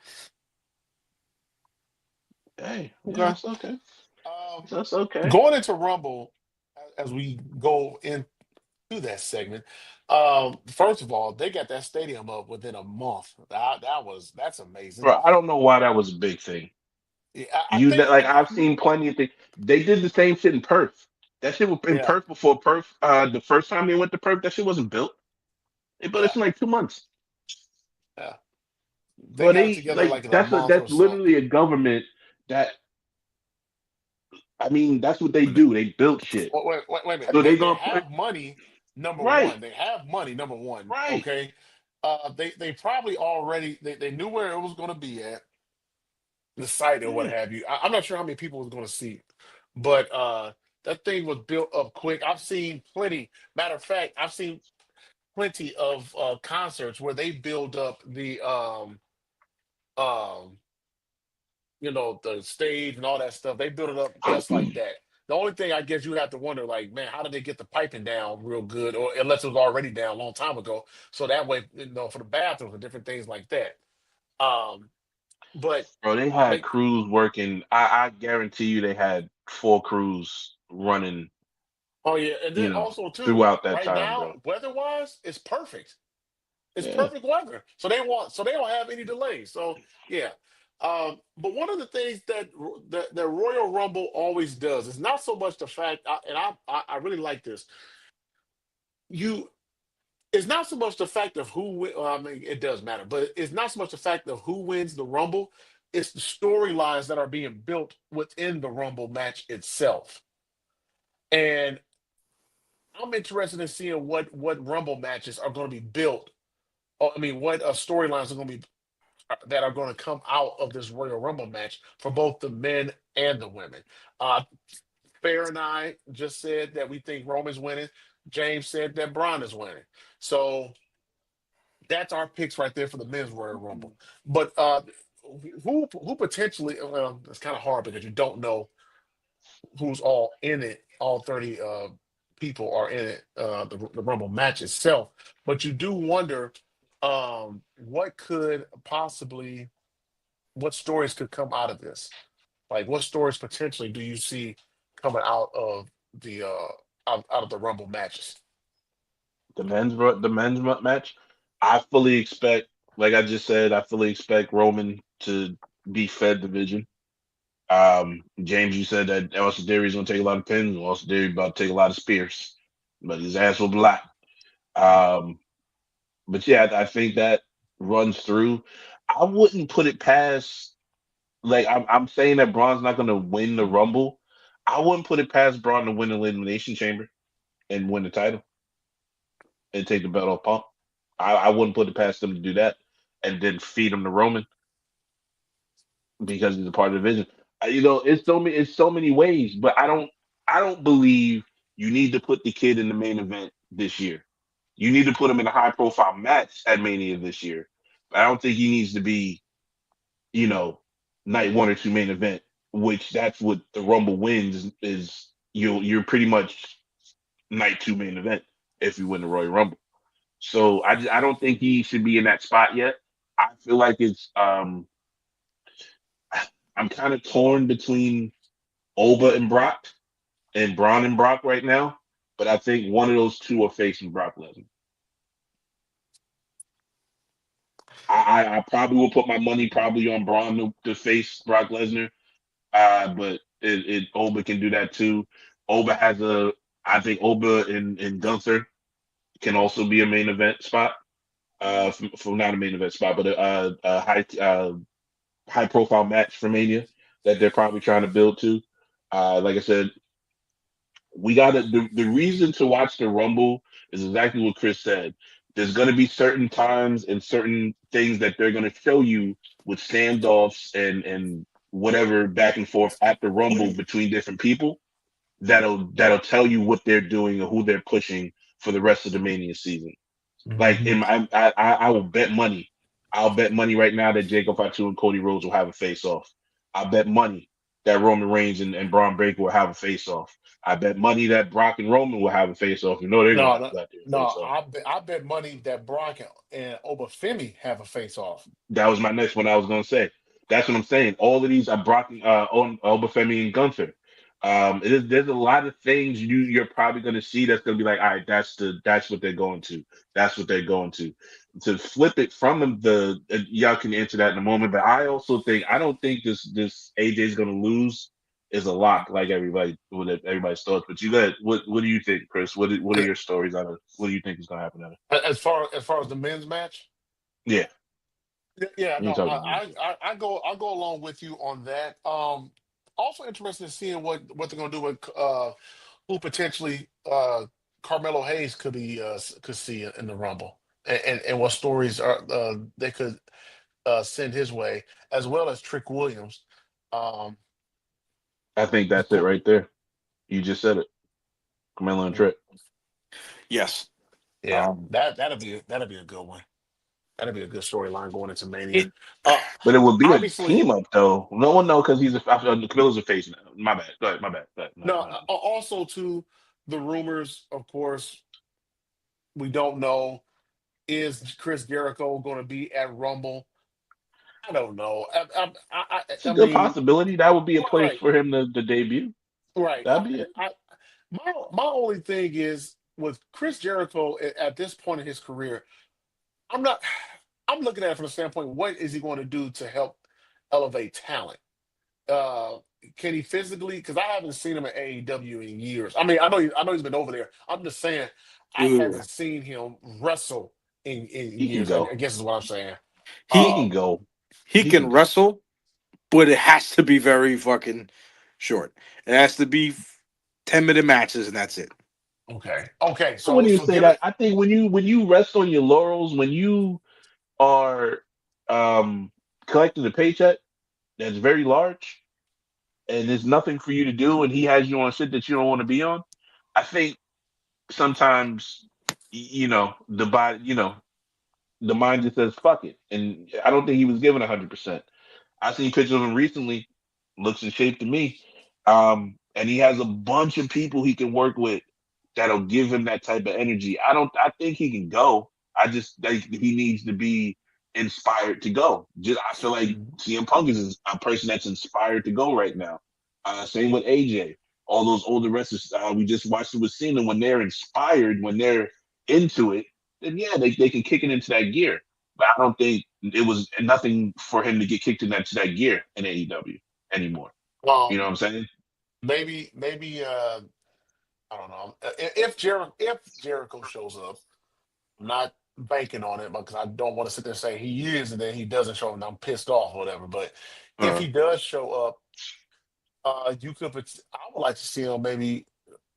Hey, yeah, Okay. that's okay. Um, That's okay. Going into Rumble as we go into that segment. First of all, they got that stadium up within a month. That's amazing. Bro, I don't know why that was a big thing. Yeah, I You think that like I've seen plenty of things. They did the same shit in Perth. That shit was in yeah, Perth before Perth. The first time they went to Perth, that shit wasn't built. They built yeah, it in like 2 months. yeah. They But got it they together like like in a month or that's so. literally a government that I mean that's what they do. They build shit. Wait a minute. So they They gonna put have money. Number right, one, they have money. Number one, right. okay. They probably already they knew where it was going to be at the site or what Yeah. have you. I'm not sure how many people was going to see, but that thing was built up quick. I've seen plenty. Matter of fact, I've seen plenty of concerts where they build up the um the stage and all that stuff. They build it up just like that. The only thing I guess you have to wonder, like, man, how did they get the piping down real good, or unless it was already down a long time ago, so that way, for the bathrooms and different things like that. Um, but Bro, they had they, crews working. I guarantee you they had 4 crews running, oh yeah, and then you know, also too, throughout that right time, now, bro. weather-wise, it's perfect. It's Yeah. perfect weather, so they don't have any delays. So yeah, but one of the things that Royal Rumble always does is not so much the fact, I really like this. You It's not so much the fact of well, I mean, it does matter, but it's not so much the fact of who wins the Rumble. It's the storylines that are being built within the Rumble match itself. And I'm interested in seeing what Rumble matches are going to be built. Or, I mean, what storylines are going to be that are going to come out of this Royal Rumble match for both the men and the women. Uh, Fair and I just said that we think Roman's winning. James said that Braun is winning. So That's our picks right there for the men's Royal Rumble. But who potentially? Well, it's kind of hard because you don't know who's all in it. All 30 people are in it. The Rumble match itself, but you do wonder what could possibly, what stories could come out of this. Like, what stories potentially do you see coming out of the out of the Rumble matches? Match. I fully expect, like I just said, I fully expect Roman to be fed division. James, you said that Austin Theory is going to take a lot of pins. Austin Theory about to take a lot of spears, but his ass will black. Um, but yeah, I think that runs through. I wouldn't put it past. Like I'm saying that Braun's not going to win the Rumble. I wouldn't put it past Braun to win the Elimination Chamber and win the title and take the belt off Punk. I wouldn't put it past them to do that and then feed him to Roman because he's a part of the division. It's so many ways, but I don't believe you need to put the kid in the main event this year. You need to put him in a high profile match at Mania this year. But I don't think he needs to be, you know, night one or two main event, which that's what the Rumble wins is you're pretty much night two main event if you win the Royal Rumble. So I don't think he should be in that spot yet. I feel like I'm kind of torn between Oba and Brock and Braun and Brock right now, but I think one of those two are facing Brock Lesnar. I probably will put my money probably on Braun to face Brock Lesnar, but Oba can do that too. Oba has a I think Oba and Gunther can also be a main event spot. From not a main event spot, but a high profile match for Mania that they're probably trying to build to. Like I said, we got to the reason to watch the Rumble is exactly what Chris said. There's going to be certain times and certain things that they're going to show you with standoffs and whatever back and forth at the Rumble between different people that'll tell you what they're doing or who they're pushing for the rest of the Mania season. Like Mhm. in I will bet money. I'll bet money right now that Jacob Fatu and Cody Rhodes will have a face off. I bet money that Roman Reigns and Braun Breaker will have a face off. I bet money that Brock and Roman will have a face off. You know they're gonna No, have no, a goddamn no. face off. I bet money that Brock and Obafemi have a face off. That was my next one I was gonna say. That's what I'm saying. All of these are Brock, Obafemi and Gunther. There's a lot of things you're probably gonna see that's gonna be like, all right, that's what they're going to. That's what they're going to. To flip it from y'all can answer that in a moment. But I also think I don't think this AJ's gonna lose is a lock like everybody's thoughts. But you got what do you think, Chris? What are your stories out of what do you think is gonna happen out of? As far as the men's match. Yeah, Yeah, you no, talking about I go along with you on that. Also interested in seeing what they're gonna do with who potentially Carmelo Hayes could see in the Rumble, and what stories are they could send his way, as well as Trick Williams. Um, I think of that's it course, right there. You just said it. Camilla and Trick. Yes. yeah, Um, that'll be a good one. That'll be a good storyline going into Mania. it Uh, But it would be a obviously, team up though. No one know because Camilla's a face now. My bad. Go ahead. My bad. Go ahead. no. My bad. Also, to the rumors, of course, we don't know. Is Chris Jericho going to be at Rumble? I don't know. It's a I good mean, possibility. That would be a place right, for him to debut. right. That'd be it. My only thing is with Chris Jericho at this point in his career, I'm not. I'm looking at it from the standpoint: what is he going to do to help elevate talent? Uh, can he physically? Because I haven't seen him at AEW in years. I mean, I know he's been over there. I'm just saying I ugh. haven't seen him wrestle in He can years. I go. guess is what I'm saying. He he can Um, go. he He can can go. wrestle, but it has to be very fucking short. It has to be 10-minute matches, and that's it. okay, okay. I So wouldn't even so say give it. that. I think when you rest on your laurels, when you are collecting a paycheck that's very large and there's nothing for you to do, and he has you on shit that you don't want to be on. I think sometimes the body, the mind just says fuck it, and I don't think he was given 100%. I seen pictures of him recently. Looks in shape to me. And he has a bunch of people he can work with that'll give him that type of energy. I think he can go. I just think he needs to be inspired to go. Just I feel like Mhm. CM Punk is a person that's inspired to go right now. Same with AJ. All those older wrestlers we just watched it with Cena. When they're inspired, when they're into it, then yeah, they can kick it into that gear. But I don't think it was nothing for him to get kicked into that gear in AEW anymore. You know what Um, I'm saying? maybe I don't know. If Jericho shows up, I'm not banking on it because I don't want to sit there and say he is and then he doesn't show up and I'm pissed off or whatever. But if Uh, he does show up, you could. I would like to see him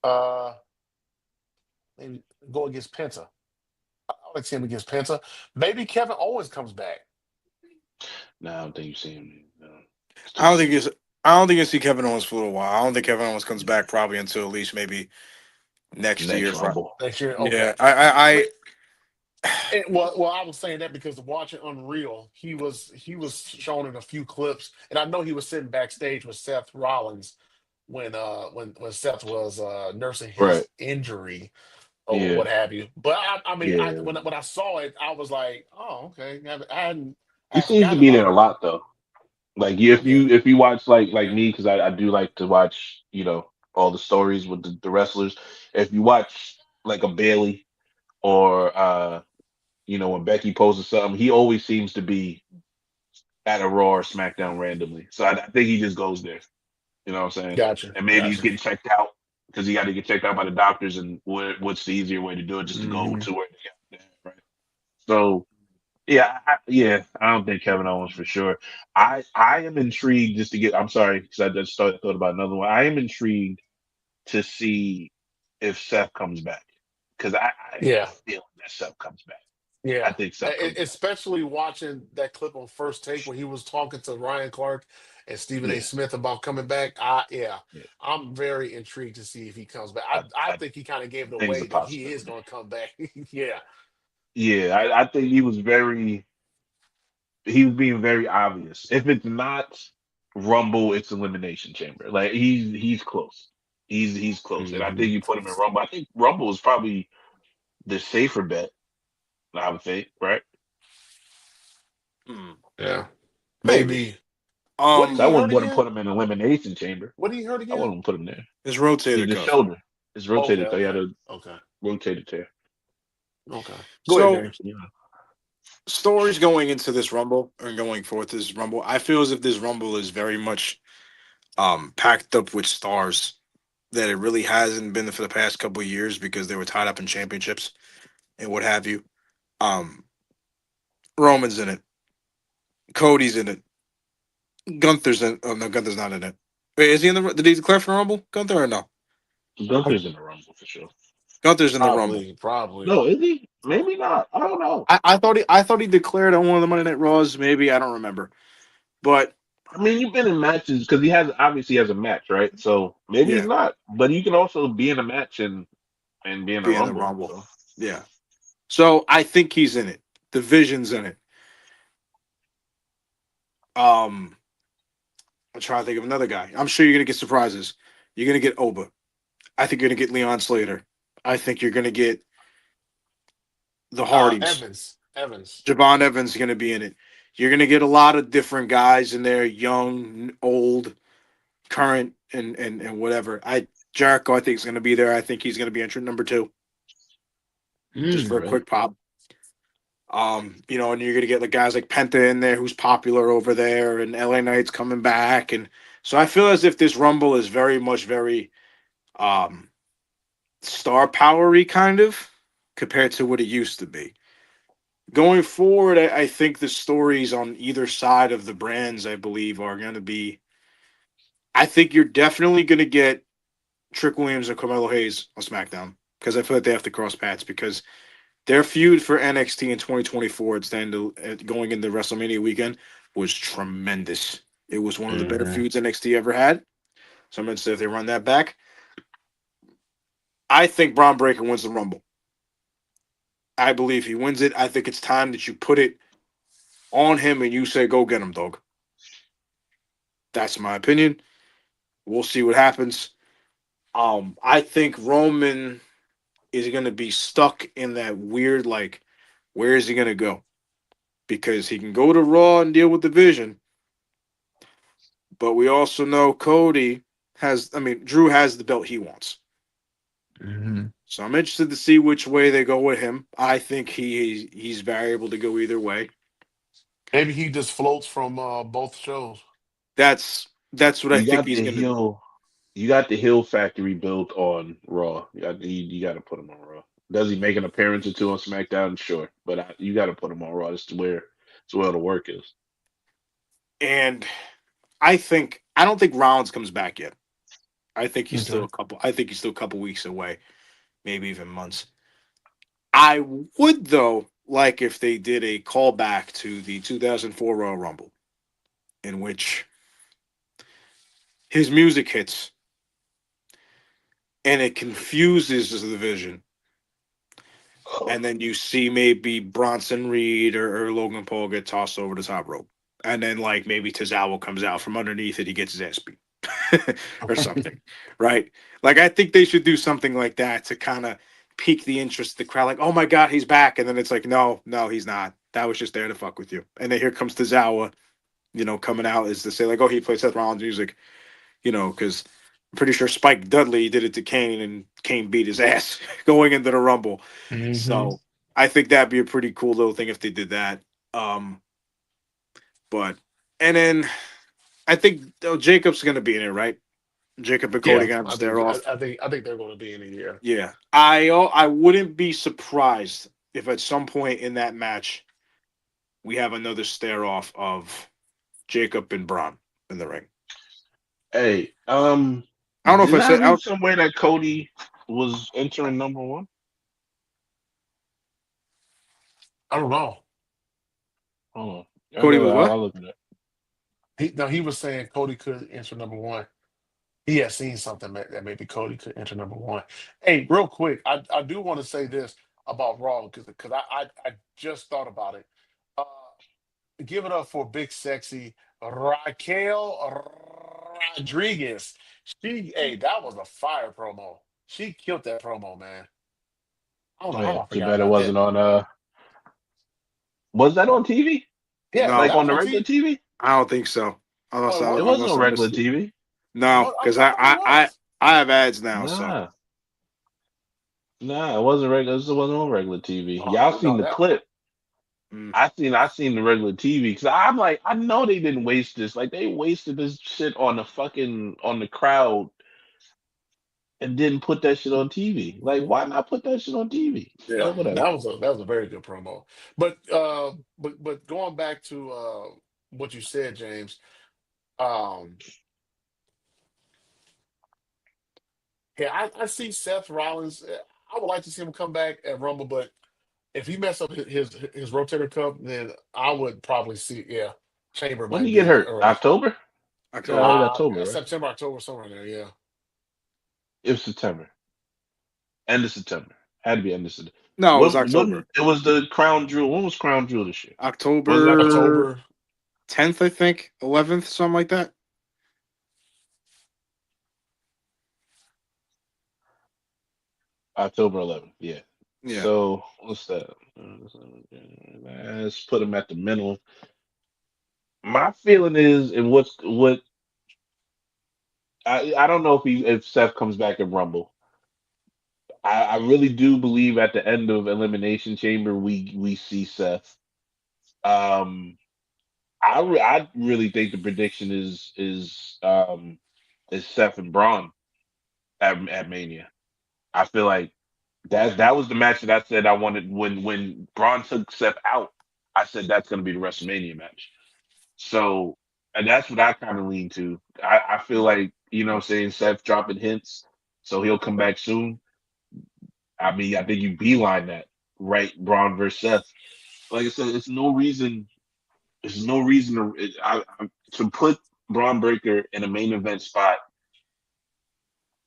uh maybe go against Penta. I would like to see him against Penta. Maybe Kevin Owens comes back. no, I don't think you see him. No, it's too I don't think soon. it's. I don't think you see Kevin Owens for a little while. I don't think Kevin Owens comes back probably until at least maybe next Next year. Rumble. Next year. Yeah, Okay. Well, I was saying that because watching Unreal, he was shown in a few clips, and I know he was sitting backstage with Seth Rollins when Seth was nursing Right. his injury or Yeah. what have you. But I mean, Yeah. when I saw it, I was like, oh, okay. I He had seems to forgotten be about there a him. lot though. Like if Yeah, you watch like me, because I do like to watch, all the stories with the wrestlers. If you watch like a Bailey or when Becky poses something, he always seems to be at a Raw or SmackDown randomly. So I think he just goes there. You know what I'm saying? gotcha, And maybe he's gotcha. getting checked out because he got to get checked out by the doctors, and what's the easier way to do it? Just to go Hmm. to where they got there, right? So yeah, yeah, I don't think Kevin Owens for sure. I am intrigued just to get. I'm sorry because I just thought about another one. I am intrigued to see if Seth comes back because I have a Yeah, feeling that Seth comes back. I yeah. think Seth comes back. Especially watching that clip on First Take where he was talking to Ryan Clark and Stephen A. Yeah, Smith about coming back. Yeah, yeah. I'm very intrigued to see if he comes back. I, I I think he kind of gave it think it's a away that he is possibility. going to come back. Yeah, Yeah, I think he was being very obvious. If it's not Rumble, it's Elimination Chamber. Like he's close. He's close, and I think hmm, you put him in Rumble. I think Rumble is probably the safer bet. I would think, right? Hmm, yeah, maybe. maybe. What did So I Um, he hurt wouldn't want to again? put him in Elimination Chamber. What did he hurt I again? wouldn't put him there. his rotator The cuff. shoulder is Okay, rotated. So he had okay, a okay, rotated tear. okay. Go ahead, So James. Yeah. stories going into this Rumble or going forth this Rumble, I feel as if this Rumble is very much packed up with stars that it really hasn't been for the past couple of years because they were tied up in championships and what have you. Um, Roman's in it, Cody's in it, Gunther's in. Oh no, Gunther's not in it. Wait, is he in the? Did he declare for Rumble? Gunther or no? Gunther's in the Rumble for sure. Gunther's in the Rumble. Probably. No, is he? Maybe not. I don't know. I thought he declared on one of the Monday Night Raws. Maybe I don't remember, but I mean, you've been in matches because he has obviously has a match, right? So maybe he's yeah, not. But you can also be in a match and be in a be in the Rumble. Rumble. So Yeah. So I think he's in it. The Vision's in it. Um, I'm trying to think of another guy. I'm sure you're gonna get surprises. You're gonna get Oba. I think you're gonna get Leon Slater. I think you're gonna get the Hardys. Evans. Javon Evans is gonna be in it. You're gonna get a lot of different guys in there, young, old, current, and whatever. Jericho, I think is gonna be there. I think he's gonna be entrant number two, just for a okay. quick pop. And you're gonna get like guys like Penta in there, who's popular over there, and LA Knight's coming back, and so I feel as if this Rumble is very much very um star powery kind of compared to what it used to be. Going forward, I think the stories on either side of the brands, I believe, are going to be. I think you're definitely going to get Trick Williams and Carmelo Hayes on SmackDown because I feel like they have to cross paths because their feud for NXT in 2024 going into WrestleMania weekend was tremendous. It was one of the better Hmm. feuds NXT ever had. So I'm going to say if they run that back, I think Braun Breaker wins the Rumble. I believe he wins it. I think it's time that you put it on him and you say, "Go get him, dog." That's my opinion. We'll see what happens. I think Roman is going to be stuck in that weird like, where is he going to go? Because he can go to Raw and deal with the Vision, but we also know Cody has. I mean, Drew has the belt he wants. Hmm. So I'm interested to see which way they go with him. I think he's variable to go either way. Maybe he just floats from both shows. That's what I You think got he's the gonna do. heel. You got the heel factory built on Raw. You got to put him on Raw. Does he make an appearance or two on SmackDown? Sure, but you got to put him on Raw. That's where the work is. And I don't think Rollins comes back yet. I think he's still Okay. a couple. I think he's still a couple weeks away, maybe even months. I would though like if they did a callback to the 2004 Royal Rumble, in which his music hits and it confuses the Vision, and then you see maybe Bronson Reed or Logan Paul get tossed over the top rope, and then like maybe Tozawa comes out from underneath it, he gets his ass beat or something, right? Like I think they should do something like that to kind of pique the interest of the crowd. Like, oh my god, he's back, and then it's like, no, no, he's not. That was just there to fuck with you. And then here comes Tozawa, coming out is to say like, oh, he plays Seth Rollins music, because I'm pretty sure Spike Dudley did it to Kane, and Kane beat his ass going into the Rumble. Hmm. So I think that'd be a pretty cool little thing if they did that. Um, but and then I think Jacob's gonna be in it, right? Jacob and Cody Yeah, gonna have to stare off. I think they're going to be in a year. Yeah, I wouldn't be surprised if at some point in that match we have another stare off of Jacob and Braun in the ring. Hey, I don't know if did I I said read somewhere that Cody was entering number one? I don't know. Hold on, Cody was what? I'll look at it. He was saying Cody could enter number one. He had seen something that maybe Cody could enter number one. Hey, real quick, I do want to say this about Raw because I just thought about it. Uh, give it up for big sexy Raquel Rodriguez. Hey, that was a fire promo. She killed that promo, man. I don't know Oh how yeah, I too forgot bad it about that. wasn't on. Was that on TV? Yeah, No, Like that on was the on regular TV. TV? I don't think so. Oh, Unless it I It was. wasn't unless on I regular missed it. TV. No, I because thought it was. I have ads now. So Nah, nah, it wasn't regular. It wasn't on regular TV. Y'all Oh seen no, the that. clip? mm. I seen the regular TV because I'm like, I know they didn't waste this. Like they wasted this shit on the crowd and didn't put that shit on TV. Like, why not put that shit on TV? Yeah, But whatever. that was a very good promo. But going back to what you said, James. Um, yeah, I see Seth Rollins. I would like to see him come back at Rumble, but if he mess up his rotator cuff, then I would probably see. Yeah, Chamber When did might he get be hurt? early. October? Got hurt October. October, right? September, October, somewhere in there. Yeah. It was September. End of September. Had to be end of September. No, it was When October. it was the Crown Jewel. When was Crown Jewel this year? Was it October? October October. 10th, I think, 11th, something like that. October 11th. Yeah. Yeah. So what's that? Let's put him at the minimum. My feeling is, and what I don't know if Seth comes back in Rumble. I really do believe at the end of Elimination Chamber we see Seth. Um, I really think the prediction is Seth and Braun at Mania. I feel like that was the match that I said I wanted when Braun took Seth out. I said that's going to be the WrestleMania match. So, and that's what I kind of lean to. I feel like, what I'm saying, Seth dropping hints, so he'll come back soon. I mean, I think you beeline that, right? Braun versus Seth. Like I said, it's no reason. There's no reason to put Braun Breaker in a main event spot.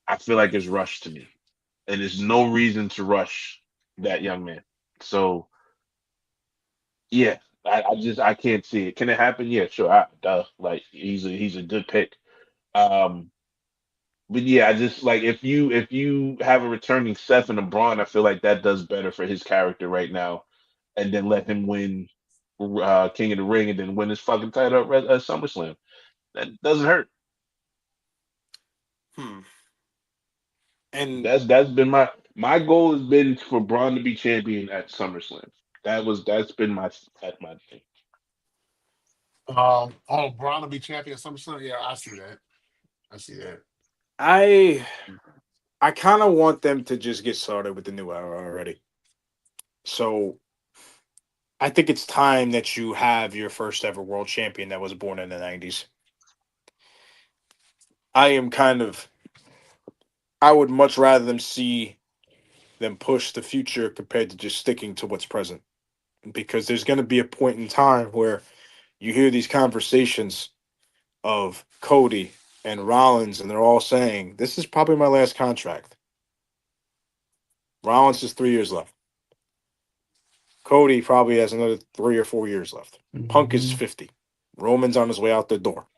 I feel like it's rushed to me, and there's no reason to rush that young man. So yeah, I can't see it. Can it happen? Yeah, sure. Like he's a good pick. Um, but yeah, I just like if you have a returning Seth and a Braun, I feel like that does better for his character right now, and then let him win King of the Ring and then win his fucking title at SummerSlam. That doesn't hurt. Hmm. And That's been my goal has been for Braun to be champion at SummerSlam. That's been my thing. Oh, Braun will be champion at SummerSlam. Yeah, I see that. I see that. I I kind of want them to just get started with the new era already. So I think it's time that you have your first ever world champion that was born in the 90s. I am kind of I would much rather them see them push the future compared to just sticking to what's present. Because there's going to be a point in time where you hear these conversations of Cody and Rollins, and they're all saying, "This is probably my last contract." Rollins has 3 years left. Cody probably has another 3 or 4 years left. Punk is Mhm. 50. Roman's on his way out the door.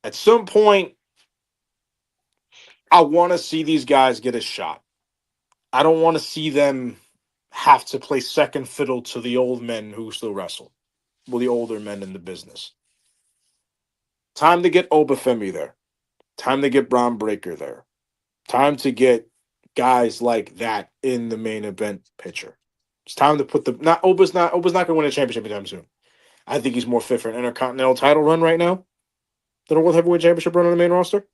At some point, I want to see these guys get a shot. I don't want to see them have to play second fiddle to the old men who still wrestle. Well, the older men in the business. Time to get Obafemi there. Time to get Braun Breaker there. Time to get guys like that in the main event picture. It's time to put the not gonna win a championship anytime soon. I think he's more fit for an intercontinental title run right now than a world heavyweight championship run on the main roster.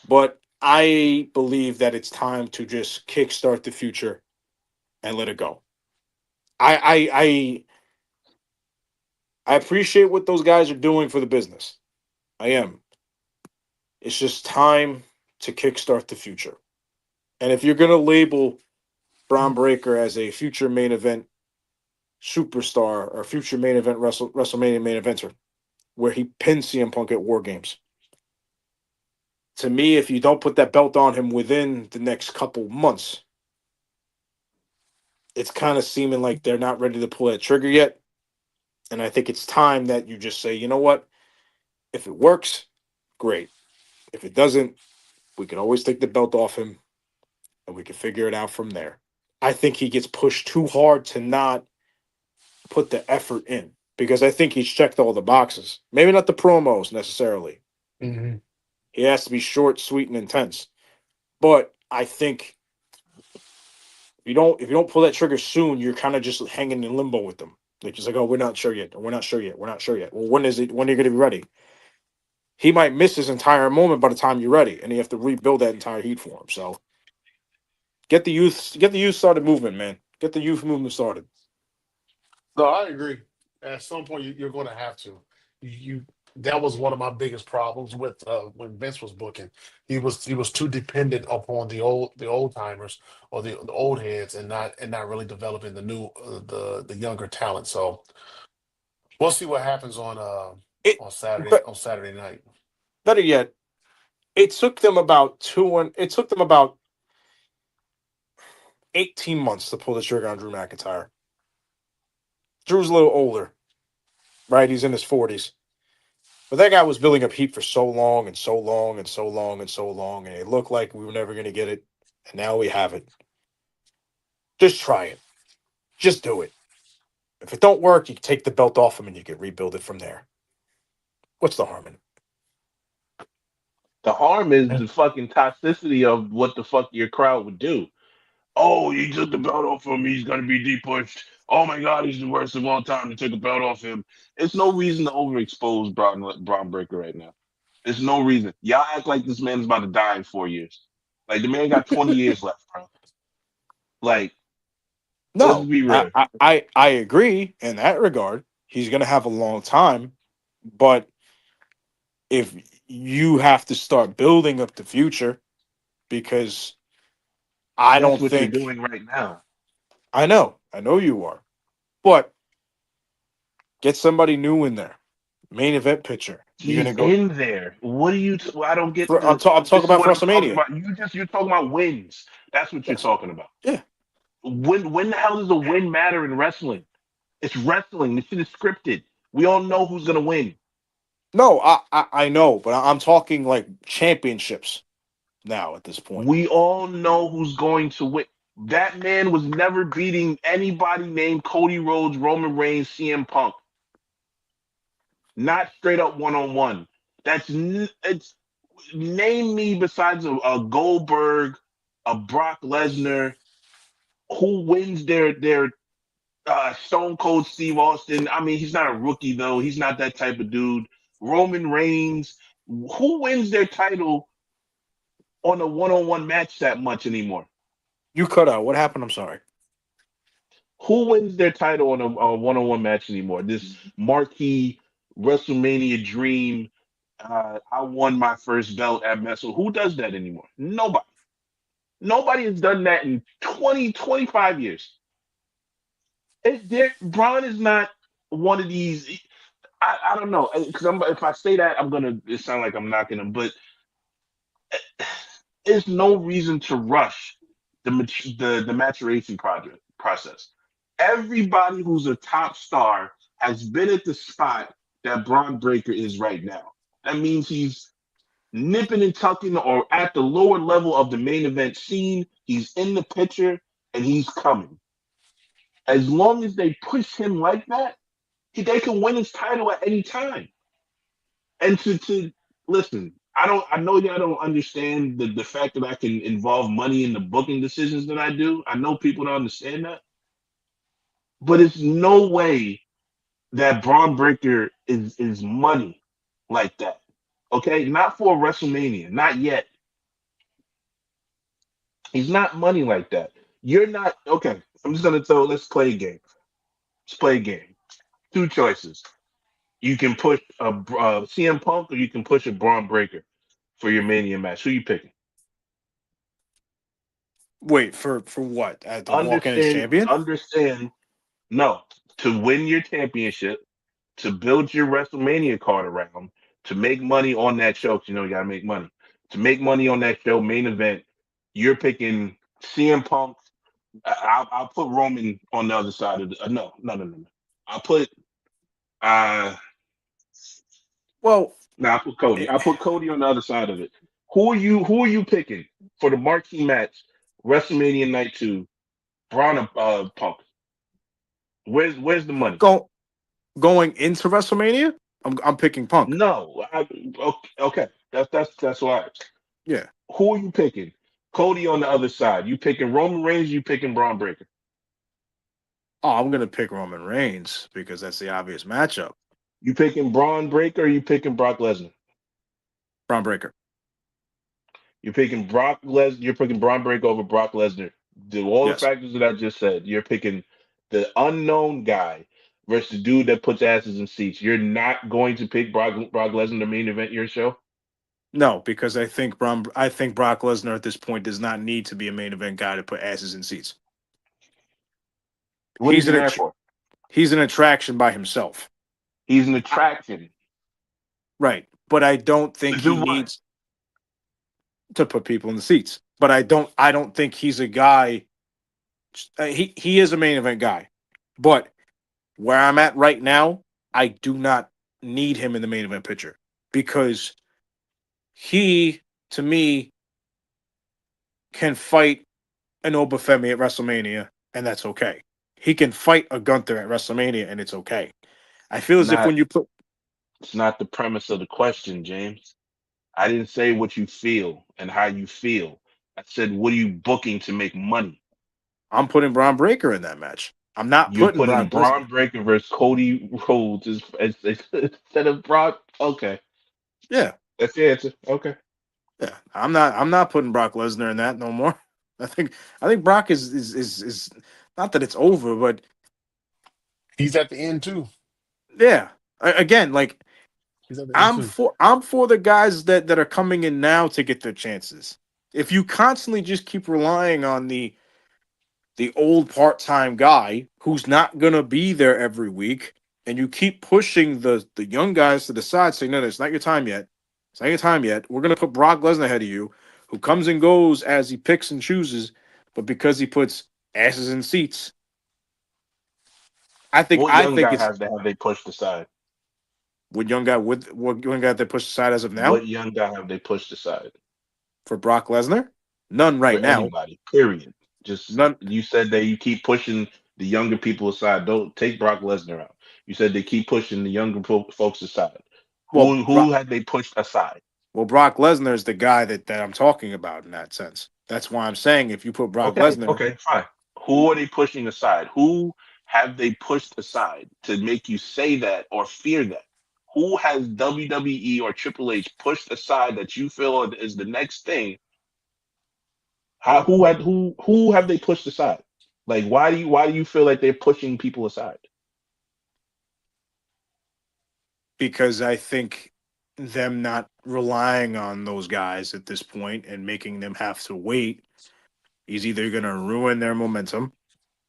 But I believe that it's time to just kickstart the future and let it go. I I appreciate what those guys are doing for the business. I am. It's just time to kickstart the future. And if you're gonna label Braun Breaker as a future main event superstar or future main event WrestleMania main eventer, where he pins CM Punk at War Games. To me, if you don't put that belt on him within the next couple months, it's kind of seeming like they're not ready to pull that trigger yet. And I think it's time that you just say, you know what? If it works, great. If it doesn't, we can always take the belt off him and we can figure it out from there. I think he gets pushed too hard to not put the effort in because I think he's checked all the boxes. Maybe not the promos necessarily. Mhm. He has to be short, sweet, and intense. But I think if you don't pull that trigger soon, you're kind of just hanging in limbo with them. Like just like, oh, we're not sure yet, or we're not sure yet, we're not sure yet. Well, when is it? When are you going to be ready? He might miss his entire moment by the time you're ready, and you have to rebuild that entire heat for him. So get the youth started movement, man. Get the youth movement started. No, I agree. At some point, you're going to have to. You that was one of my biggest problems with when Vince was booking. He was too dependent upon the old timers or the old heads and not really developing the new the younger talent. So we'll see what happens It, on Saturday but on Saturday night. better yet, it took them about 18 months to pull the trigger on Drew McIntyre. Drew's a little older, right? He's in his 40s. But that guy was building up heat for so long and so long and so long and so long, and it looked like we were never going to get it. And now we have it. Just try it. Just do it. If it don't work, you can take the belt off him and you can rebuild it from there. What's the harm in it? The harm is the fucking toxicity of what the fuck your crowd would do. Oh, you took the belt off him. He's gonna be depushed. Oh my God, he's the worst of all time. You took the belt off him. It's no reason to overexpose Braun Breaker right now. There's no reason. Y'all act like this man's about to die in 4 years. Like the man got 20 years left, bro. Like, let's No, be real. I agree in that regard. He's going to have a long time, but if you have to start building up the future, because I That's don't what you're think doing right now. I know you are, but get somebody new in there. Main event picture. You're He's gonna go. in there. What do you? I don't get the. I'm This talking is about for what I'm talking WrestleMania. about. You're talking about wins. That's what you're Yes. talking about. Yeah. When the hell does a win matter in wrestling? It's wrestling. This shit is scripted. We all know who's gonna win. No, I know, but I'm talking like championships now at this point. We all know who's going to win. That man was never beating anybody named Cody Rhodes, Roman Reigns, CM Punk. Not straight up one on one. It's name me besides a Goldberg, a Brock Lesnar, who wins their Stone Cold Steve Austin. I mean, he's not a rookie though. He's not that type of dude. Roman Reigns. Who wins their title on a one on one match that much anymore? You cut out. What happened? I'm sorry. Who wins their title on a one on one match anymore? This marquee WrestleMania dream. I won my first belt at Wrestle. Who does that anymore? Nobody. Nobody has done that in 20, 25 years. Braun is not one of these. I don't know because if I say that, I'm gonna it sound like I'm knocking him, but there's no reason to rush the maturation project process. Everybody who's a top star has been at the spot that Braun Breaker is right now. That means he's nipping and tucking or at the lower level of the main event scene. He's in the picture and he's coming. As long as they push him like that, they can win his title at any time. And to listen, I know y'all don't understand the fact that I can involve money in the booking decisions that I do. I know people don't understand that. But it's no way that Braun Breaker is money like that. Okay? Not for WrestleMania. Not yet. He's not money like that. You're not okay. I'm just gonna tell let's play a game. Let's play a game. Two choices. You can push a CM Punk or you can push a Braun Breaker for your Mania match. Who you picking? Wait for what? To walk in as champion? Understand. No, to win your championship, to build your WrestleMania card around, to make money on that show. 'Cause you know you gotta make money. To make money on that show, main event, you're picking CM Punk. I'll put Roman on the other side of the. No. I'll put uh Well, no, I'll put Cody. it, I'll put Cody on the other side of it. Who are you picking for the marquee match, WrestleMania Night 2, Braun Punk? Where's the money? go going into WrestleMania, I'm picking Punk. No, okay. That's why. Yeah. Who are you picking? Cody on the other side. You picking Roman Reigns? You picking Braun Breaker? Oh, I'm gonna pick Roman Reigns because that's the obvious matchup. You picking Braun Breaker? Or you picking Brock Lesnar? Braun Breaker. You're picking Brock Les. You're picking Braun Breaker over Brock Lesnar. Do all the Yes. factors that I just said. You're picking the unknown guy versus the dude that puts asses in seats. You're not going to pick Brock Lesnar to main event your show. No, because I think Brock Lesnar at this point does not need to be a main event guy to put asses in seats. What is He's he an there att- for? he's an attraction by himself. He's an attraction. Right. But I don't To think do he what? needs to put people in the seats. But I don't think he's a guy. He is a main event guy. But where I'm at right now, I do not need him in the main event picture because he, to me, can fight an Obafemi at WrestleMania, and that's okay. He can fight a Gunther at WrestleMania, and it's okay. I feel as if Not. when you put, It's not the premise of the question, James. I didn't say what you feel and how you feel. I said, what are you booking to make money? I'm putting Braun Breaker in that match. I'm not You're putting putting Brock Braun Lesnar. Breaker versus Cody Rhodes instead of Brock. Okay, Yeah, that's the answer. Okay, yeah. I'm not putting Brock Lesnar in that no more. I think Brock is not that it's over, but He's at the end too. yeah. Again, like He's at the end I'm too. for I'm for the guys that are coming in now to get their chances. If you constantly just keep relying on the old part-time guy who's not gonna be there every week, and you keep pushing the young guys to the side, saying, no, it's not your time yet. It's not your time yet. We're gonna put Brock Lesnar ahead of you, who comes and goes as he picks and chooses, but because he puts asses in seats, What I young think guy it's have they pushed aside? what young guy they pushed aside as of now What young guy have they pushed aside for Brock Lesnar. None for right now. anybody? Period. Just None you said that you keep pushing the younger people aside. Don't take Brock Lesnar out. You said they keep pushing the younger folks aside. well Who had they pushed aside? Brock Lesnar is the guy that I'm talking about in that sense. That's why I'm saying if you put Brock Okay, Lesnar, okay, fine. Who are they pushing aside? Who have they pushed aside to make you say that or fear that? Who has WWE or Triple H pushed aside that you feel is the next thing? Who have they pushed aside? Like why do you feel like they're pushing people aside? because I think them not relying on those guys at this point and making them have to wait is either going to ruin their momentum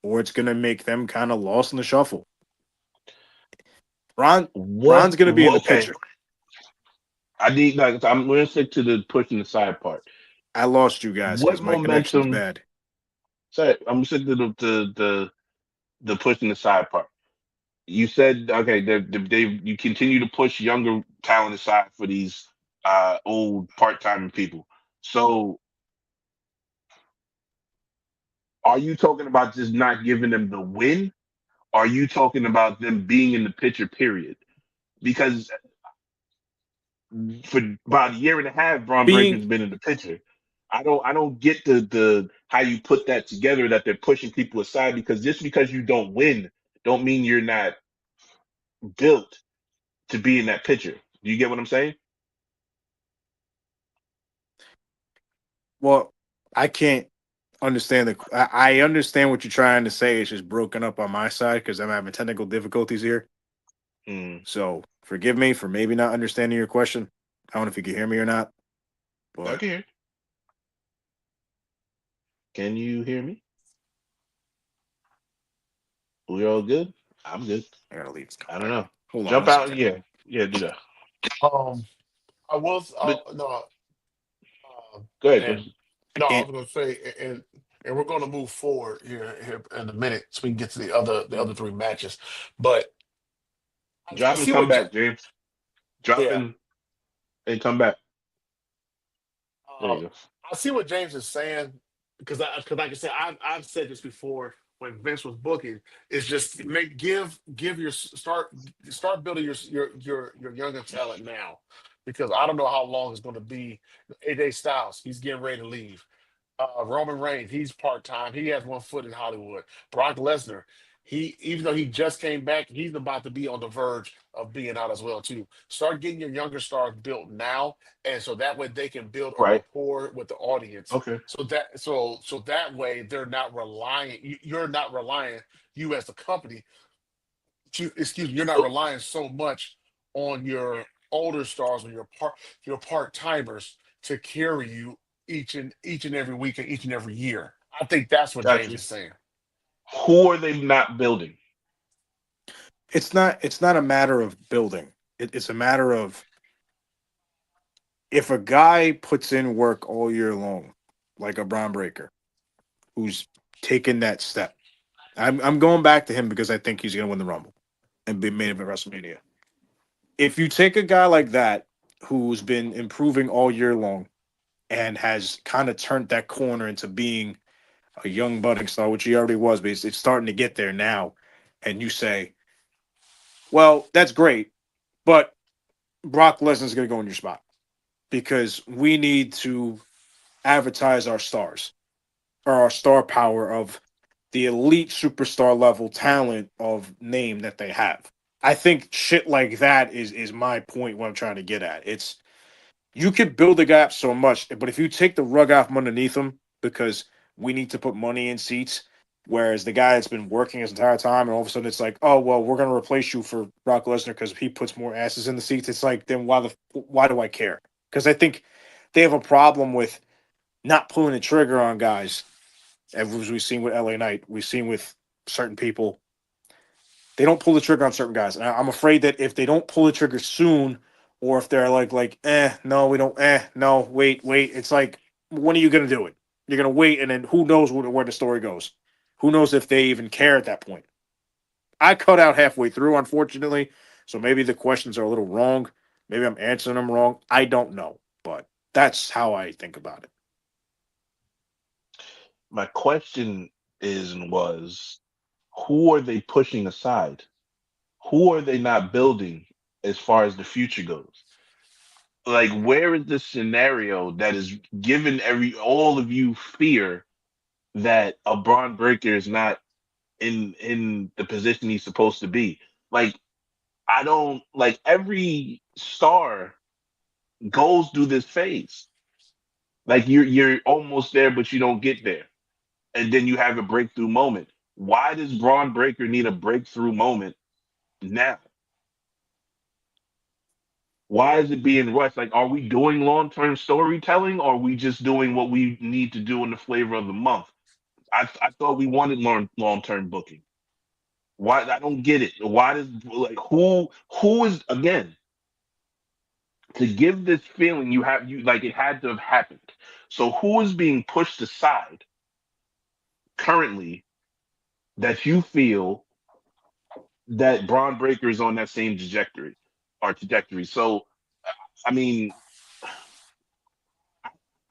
or it's going to make them kind of lost in the shuffle. Ron Ron's going to be in the Okay. picture. I need like I'm gonna stick to the pushing aside part. I lost you guys because What my connection's momentum bad. sorry, I'm gonna stick to the pushing aside part. You said okay, they you continue to push younger talent aside for these old part-time people. So are you talking about just not giving them the win? Are you talking about them being in the picture period? Because for about a year and a half, Braun Being Breaker's been in the picture. I don't get the how you put that together that they're pushing people aside because just because you don't win don't mean you're not built to be in that picture. Do you get what I'm saying? well, I can't understand I understand what you're trying to say. It's just broken up on my side because I'm having technical difficulties here. Mm, So forgive me for maybe not understanding your question. I don't know if you can hear me or not, but okay. Can you hear me? We all good? I'm good. I gotta leave and come I don't back. know. Hold on Jump one out. second. Yeah. Yeah, do that. Um, I was But no, go ahead, Chris. and no, I And was going to say, and we're going to move forward here in a minute so we can get to the other three matches. But I Drop and see come what, back, James. Drop yeah, and come back. There uh, you go. I see what James is saying because like I said, I've said this before when Vince was booking. It's just give your start building your younger talent now because I don't know how long it's going to be. AJ Styles, he's getting ready to leave. Roman Reigns, he's part time. He has one foot in Hollywood. Brock Lesnar, he even though he just came back, he's about to be on the verge of being out as well too. Start getting your younger stars built now, and so that way they can build a Right. rapport with the audience. Okay. So that way they're not relying. You're not relying you as the company. Excuse me, you're not So relying so much on your older stars or your part timers to carry you each and every week and each and every year. I think that's what got James you. is saying. Who are they not building? it's not a matter of building. It's a matter of if a guy puts in work all year long, like a Braun Breaker, who's taken that step. I'm going back to him because I think he's gonna win the Rumble and be made of WrestleMania. If you take a guy like that who's been improving all year long and has kind of turned that corner into being a young budding star, which he already was, but it's starting to get there now, and you say, well, that's great, but Brock Lesnar's going to go in your spot because we need to advertise our stars or our star power of the elite superstar level talent of name that they have. I think shit like that is my point. What I'm trying to get at. It's you could build a gap so much, but if you take the rug out from underneath them because we need to put money in seats, whereas the guy that's been working his entire time, and all of a sudden it's like, oh well, we're gonna replace you for Brock Lesnar because he puts more asses in the seats. It's like, then why do I care? Because I think they have a problem with not pulling the trigger on guys, as we've seen with LA Knight, we've seen with certain people. They don't pull the trigger on certain guys. And I'm afraid that if they don't pull the trigger soon, or if they're no, we don't, no, wait. It's like, when are you going to do it? You're going to wait, and then who knows where the story goes? Who knows if they even care at that point? I cut out halfway through, unfortunately. So maybe the questions are a little wrong. Maybe I'm answering them wrong. I don't know. But that's how I think about it. My question is and was, who are they pushing aside? Who are they not building as far as the future goes? Like, where is the scenario that is giving all of you fear that a Braun Breaker is not in the position he's supposed to be? Like, I don't like every star goes through this phase. Like you're almost there, but you don't get there, and then you have a breakthrough moment. Why does Braun Breaker need a breakthrough moment now? Why is it being rushed? Like, are we doing long term storytelling, or are we just doing what we need to do in the flavor of the month? I thought we wanted long term booking. Why I don't get it. Why does like who is again to give this feeling you like it had to have happened. So who is being pushed aside currently that you feel that Braun Breaker is on that same trajectory? So I mean,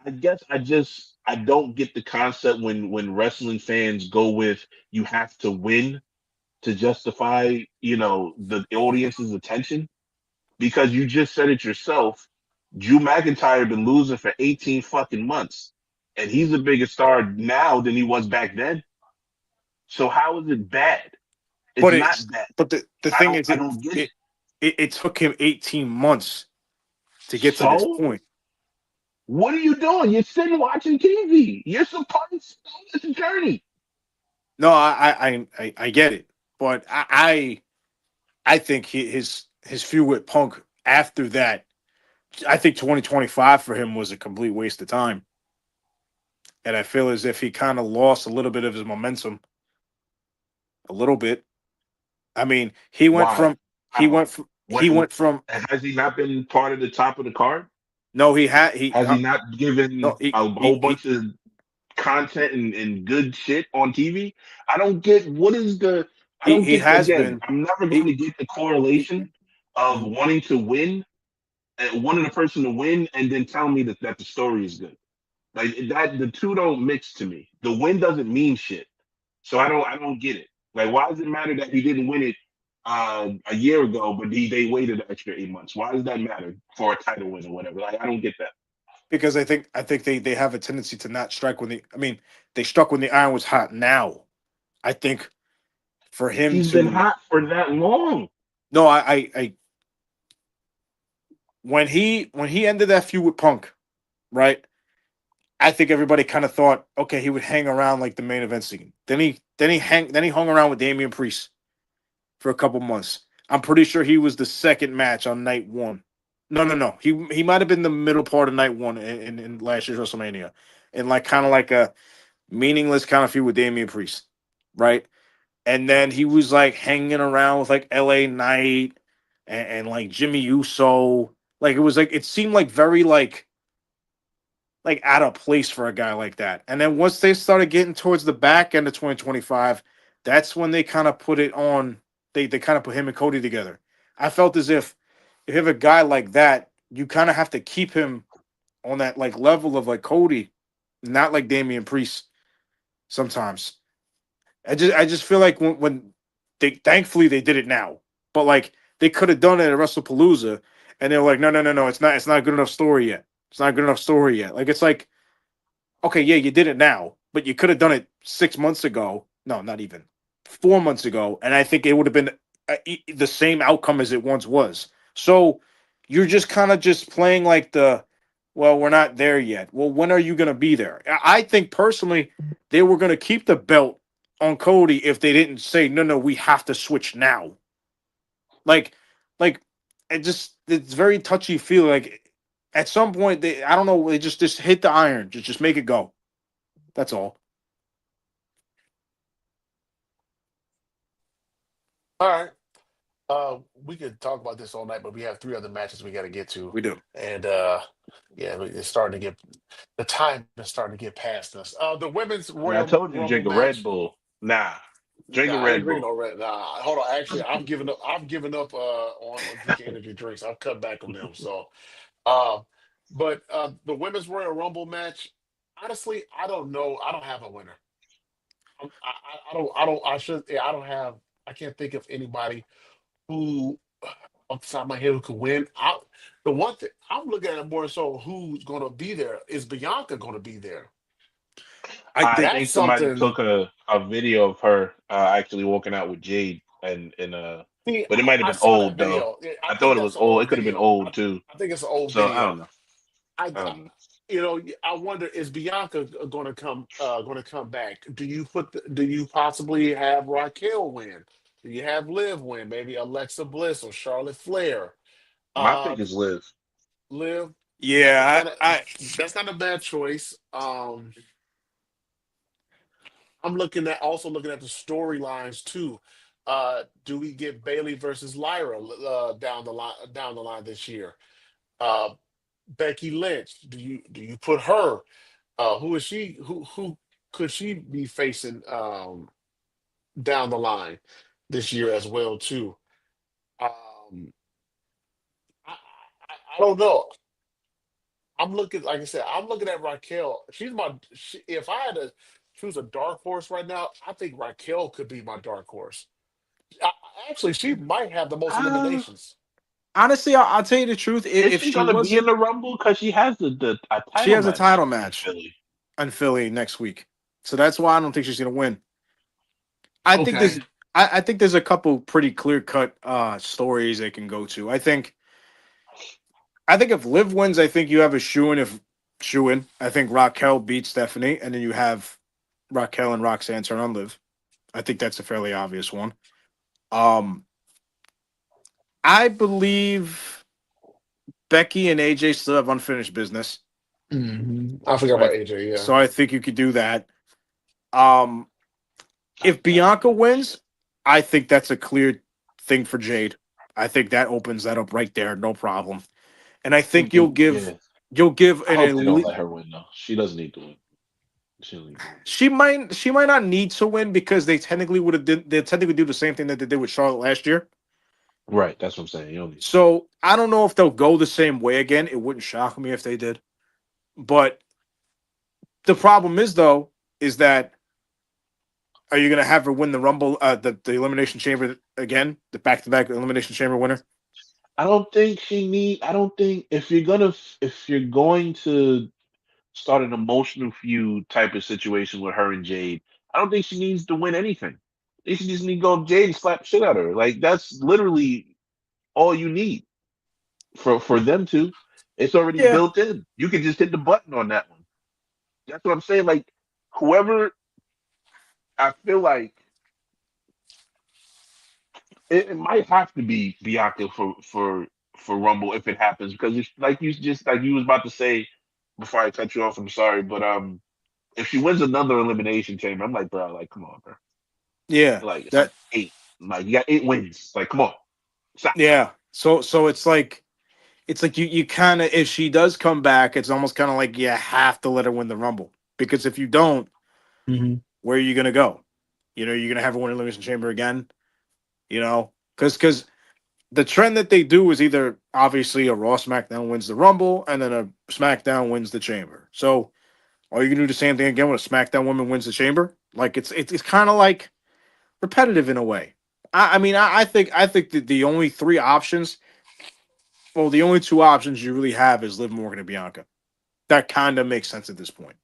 I guess I don't get the concept when wrestling fans go with you have to win to justify, the audience's attention, because you just said it yourself. Drew McIntyre been losing for 18 fucking months, and he's a bigger star now than he was back then. So how is it bad? It's But not it's bad. but the I thing don't is, I don't get it. it took him 18 months to get to this So point. what are you doing? You're sitting watching TV. You're supposed to know this journey. No, I get it, but I think his feud with Punk after that, I think 2025 for him was a complete waste of time, and I feel as if he kind of lost a little bit of his momentum, a little bit. I mean, Why? How? he When went from has he not been part of the top of the card? no, he had he Has he not given no a whole bunch of content and good shit on TV? I don't get I don't he get has again. been I'm never going he, to get the he correlation of mhm. wanting to win and wanting a person to win and then tell me that the story is good. Like that, the two don't mix to me. The win doesn't mean shit, so I don't get it. Like, why does it matter that he didn't win it a year ago, but they waited an extra 8 months? Why does that matter for a title win or whatever? Like, I don't get that. Because I think they have a tendency to not strike when they struck when the iron was hot. Now I think for him He's been to hot for that long. no I when he ended that feud with Punk, right? I think everybody kind of thought, okay, he would hang around like the main event scene. Then he hung around with Damian Priest for a couple months. I'm pretty sure he was the second match on night one. No. He might have been the middle part of night one in last year's WrestleMania, and like kind of like a meaningless kind of feud with Damian Priest, right? And then he was like hanging around with like L.A. Knight and like Jimmy Uso. Like it was like it seemed like out of place for a guy like that. And then once they started getting towards the back end of 2025, that's when they kind of put it on. They kind of put him and Cody together. I felt as if you have a guy like that, you kind of have to keep him on that like level of like Cody, not like Damian Priest sometimes. I just feel like when they thankfully they did it now, but like they could have done it at WrestlePalooza, and they're like, no, it's not a good enough story yet. It's not a good enough story yet. Like it's like, okay, yeah, you did it now, but you could have done it 6 months ago. No, not even 4 months ago, and I think it would have been the same outcome as it once was. So you're just kind of just playing like well, we're not there yet. Well, when are you going to be there? I think personally, they were going to keep the belt on Cody if they didn't say, no, we have to switch now. Like, like it's very touchy feel. Like at some point, I don't know, they just hit the iron, just make it go. That's all. All right. We could talk about this all night, but we have three other matches we got to get to, We do. and yeah, it's starting to get the time is starting to get past us. The women's And I Royal told you to Rumble drink a Red match. Bull. Nah, drink Nah, a I ain't Red drinking Bull. no red. Nah, hold on. Actually, I've given up. I've given up on drinking energy drinks. I've cut back on them. So, um, but the women's Royal Rumble match. Honestly, I don't know. I don't have a winner. I don't. I don't. I should. Yeah, I don't have. I can't think of anybody who, off the top of my head, who could win. The one thing I'm looking at more so who's going to be there is Bianca going to be there? I I think That's think somebody something. took a video of her actually walking out with Jade, See, but it might have I been saw that old though. video. Yeah, I I think thought it that's was an old. It old could have been video. old too. I think it's an old So I video. don't know. I, I don't know. I wonder is Bianca going to come back? Do you possibly have Raquel win? Do you have Liv win? Maybe Alexa Bliss or Charlotte Flair. My pick Um, is Liv. Liv, yeah, I that's not a bad choice. I'm looking at also looking at the storylines too. Do we get Bailey versus Lyra down the line this year? Uh, Becky Lynch, do you put her? Who is she? Who could she be facing down the line this year as well too? I don't know. I'm looking, like I said, I'm looking at Raquel. If I had to choose a dark horse right now, I think Raquel could be my dark horse. Actually, she might have the most Uh, eliminations. honestly, I'll tell you the truth. is If she she gonna be in wasn't, the Rumble? Because she has the a she title has a match title in match Philly. in Philly next week, so that's why I don't think she's gonna win. I think Okay. there's, I think there's a couple pretty clear cut stories they can go to. I think if Liv wins, I think you have a shoe in. If shoe in, I think Raquel beats Stephanie, and then you have Raquel and Roxanne turn on Liv. I think that's a fairly obvious one. Um, I believe Becky and AJ still have unfinished business. I forgot So about AJ. Yeah. I think you could do that. Um, if Bianca wins, I think that's a clear thing for Jade. I think that opens that up right there, no problem. And I think Yeah, you'll give I an hope they don't elite. let her win though. She doesn't need to win. She doesn't need to win. She might not need to win because they technically do the same thing that they did with Charlotte last year. Right, that's what I'm saying. You don't need. So I don't know if they'll go the same way again. It wouldn't shock me if they did. But the problem is though, is that are you gonna have her win the Rumble, the Elimination Chamber again, the back to back Elimination Chamber winner? I don't think she need. I don't think if you're going to start an emotional feud type of situation with her and Jade, I don't think she needs to win anything. They should just need to go up Jade and slap the shit out of her. Like that's literally all you need for them to. It's already Yeah, built in. You can just hit the button on that one. That's what I'm saying. Like whoever, I feel like it might have to be Bianca for Rumble if it happens because it's like you was about to say before I cut you off. I'm sorry, but if she wins another elimination chamber, I'm like, bro, like come on, bro, yeah, like it's like that eight, like you got 8 wins, like come on, stop. yeah. So it's like you kind of if she does come back, it's almost kind of like you have to let her win the Rumble because if you don't, Hmm. where are you gonna go? You know, you're gonna have her win Elimination Chamber again. You know, because the trend that they do is either obviously a Raw SmackDown wins the Rumble and then a SmackDown wins the Chamber. So are you gonna do the same thing again when a SmackDown woman wins the Chamber? Like it's kind of like repetitive in a way. I mean I think that the only three options, well, the only two options you really have is Liv Morgan and Bianca. That kind of makes sense at this point.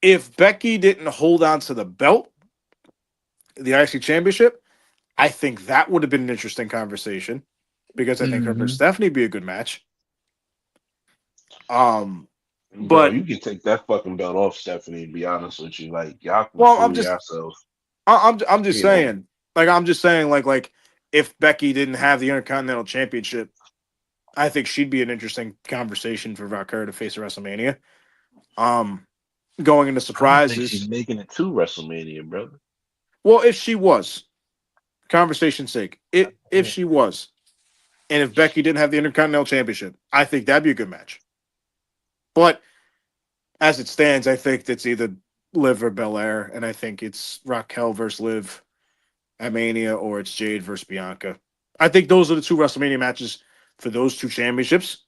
If Becky didn't hold on to the belt, the IC Championship, I think that would have been an interesting conversation because I think her and Hmm. Stephanie be a good match. Um, Bro, but you can take that fucking belt off, Stephanie. To be honest with you, like y'all can well, fool yourselves. I'm just You know, saying, like if Becky didn't have the Intercontinental Championship, I think she'd be an interesting conversation for Valkyrie to face at WrestleMania. Um, going into I don't think she's surprises, making it to WrestleMania, brother. well, if she was. conversation's sake, if she was, and if Becky didn't have the Intercontinental Championship, I think that'd be a good match. But as it stands, I think it's either Liv or Belair, and I think it's Raquel versus Liv at Mania, or it's Jade versus Bianca. I think those are the two WrestleMania matches for those two championships.